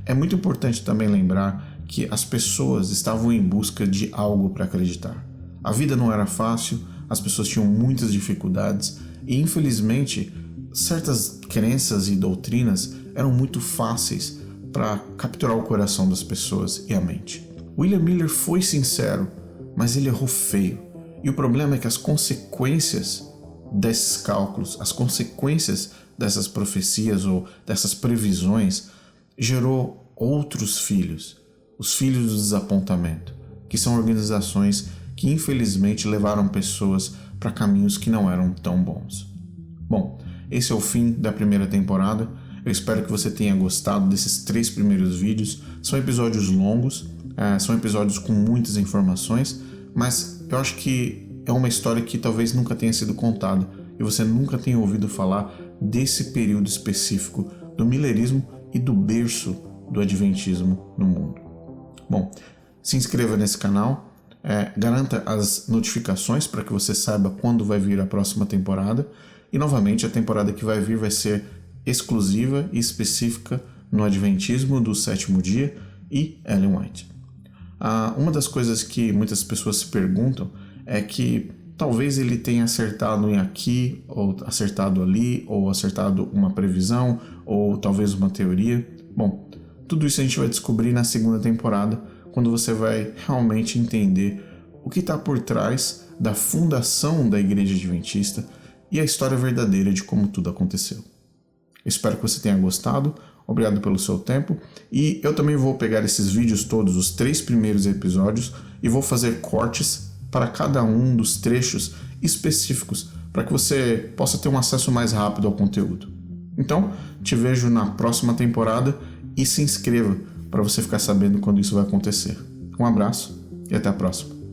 É muito importante também lembrar que as pessoas estavam em busca de algo para acreditar. A vida não era fácil, as pessoas tinham muitas dificuldades e, infelizmente, certas crenças e doutrinas eram muito fáceis para capturar o coração das pessoas e a mente. William Miller foi sincero, mas ele errou feio. E o problema é que as consequências desses cálculos, as consequências dessas profecias ou dessas previsões, gerou outros filhos. Os filhos do desapontamento, que são organizações que infelizmente levaram pessoas para caminhos que não eram tão bons. Bom, esse é o fim da primeira temporada. Eu espero que você tenha gostado desses 3 primeiros vídeos. São episódios longos, são episódios com muitas informações, mas eu acho que é uma história que talvez nunca tenha sido contada e você nunca tenha ouvido falar desse período específico do millerismo e do berço do adventismo no mundo. Bom, se inscreva nesse canal, garanta as notificações para que você saiba quando vai vir a próxima temporada e novamente a temporada que vai vir vai ser exclusiva e específica no Adventismo do Sétimo Dia e Ellen White. Uma das coisas que muitas pessoas se perguntam é que talvez ele tenha acertado em aqui, ou acertado ali, ou acertado uma previsão, ou talvez uma teoria. Bom, tudo isso a gente vai descobrir na segunda temporada, quando você vai realmente entender o que está por trás da fundação da Igreja Adventista e a história verdadeira de como tudo aconteceu. Eu espero que você tenha gostado, obrigado pelo seu tempo, e eu também vou pegar esses vídeos todos, os 3 primeiros episódios, e vou fazer cortes para cada um dos trechos específicos, para que você possa ter um acesso mais rápido ao conteúdo. Então, te vejo na próxima temporada e se inscreva para você ficar sabendo quando isso vai acontecer. Um abraço e até a próxima.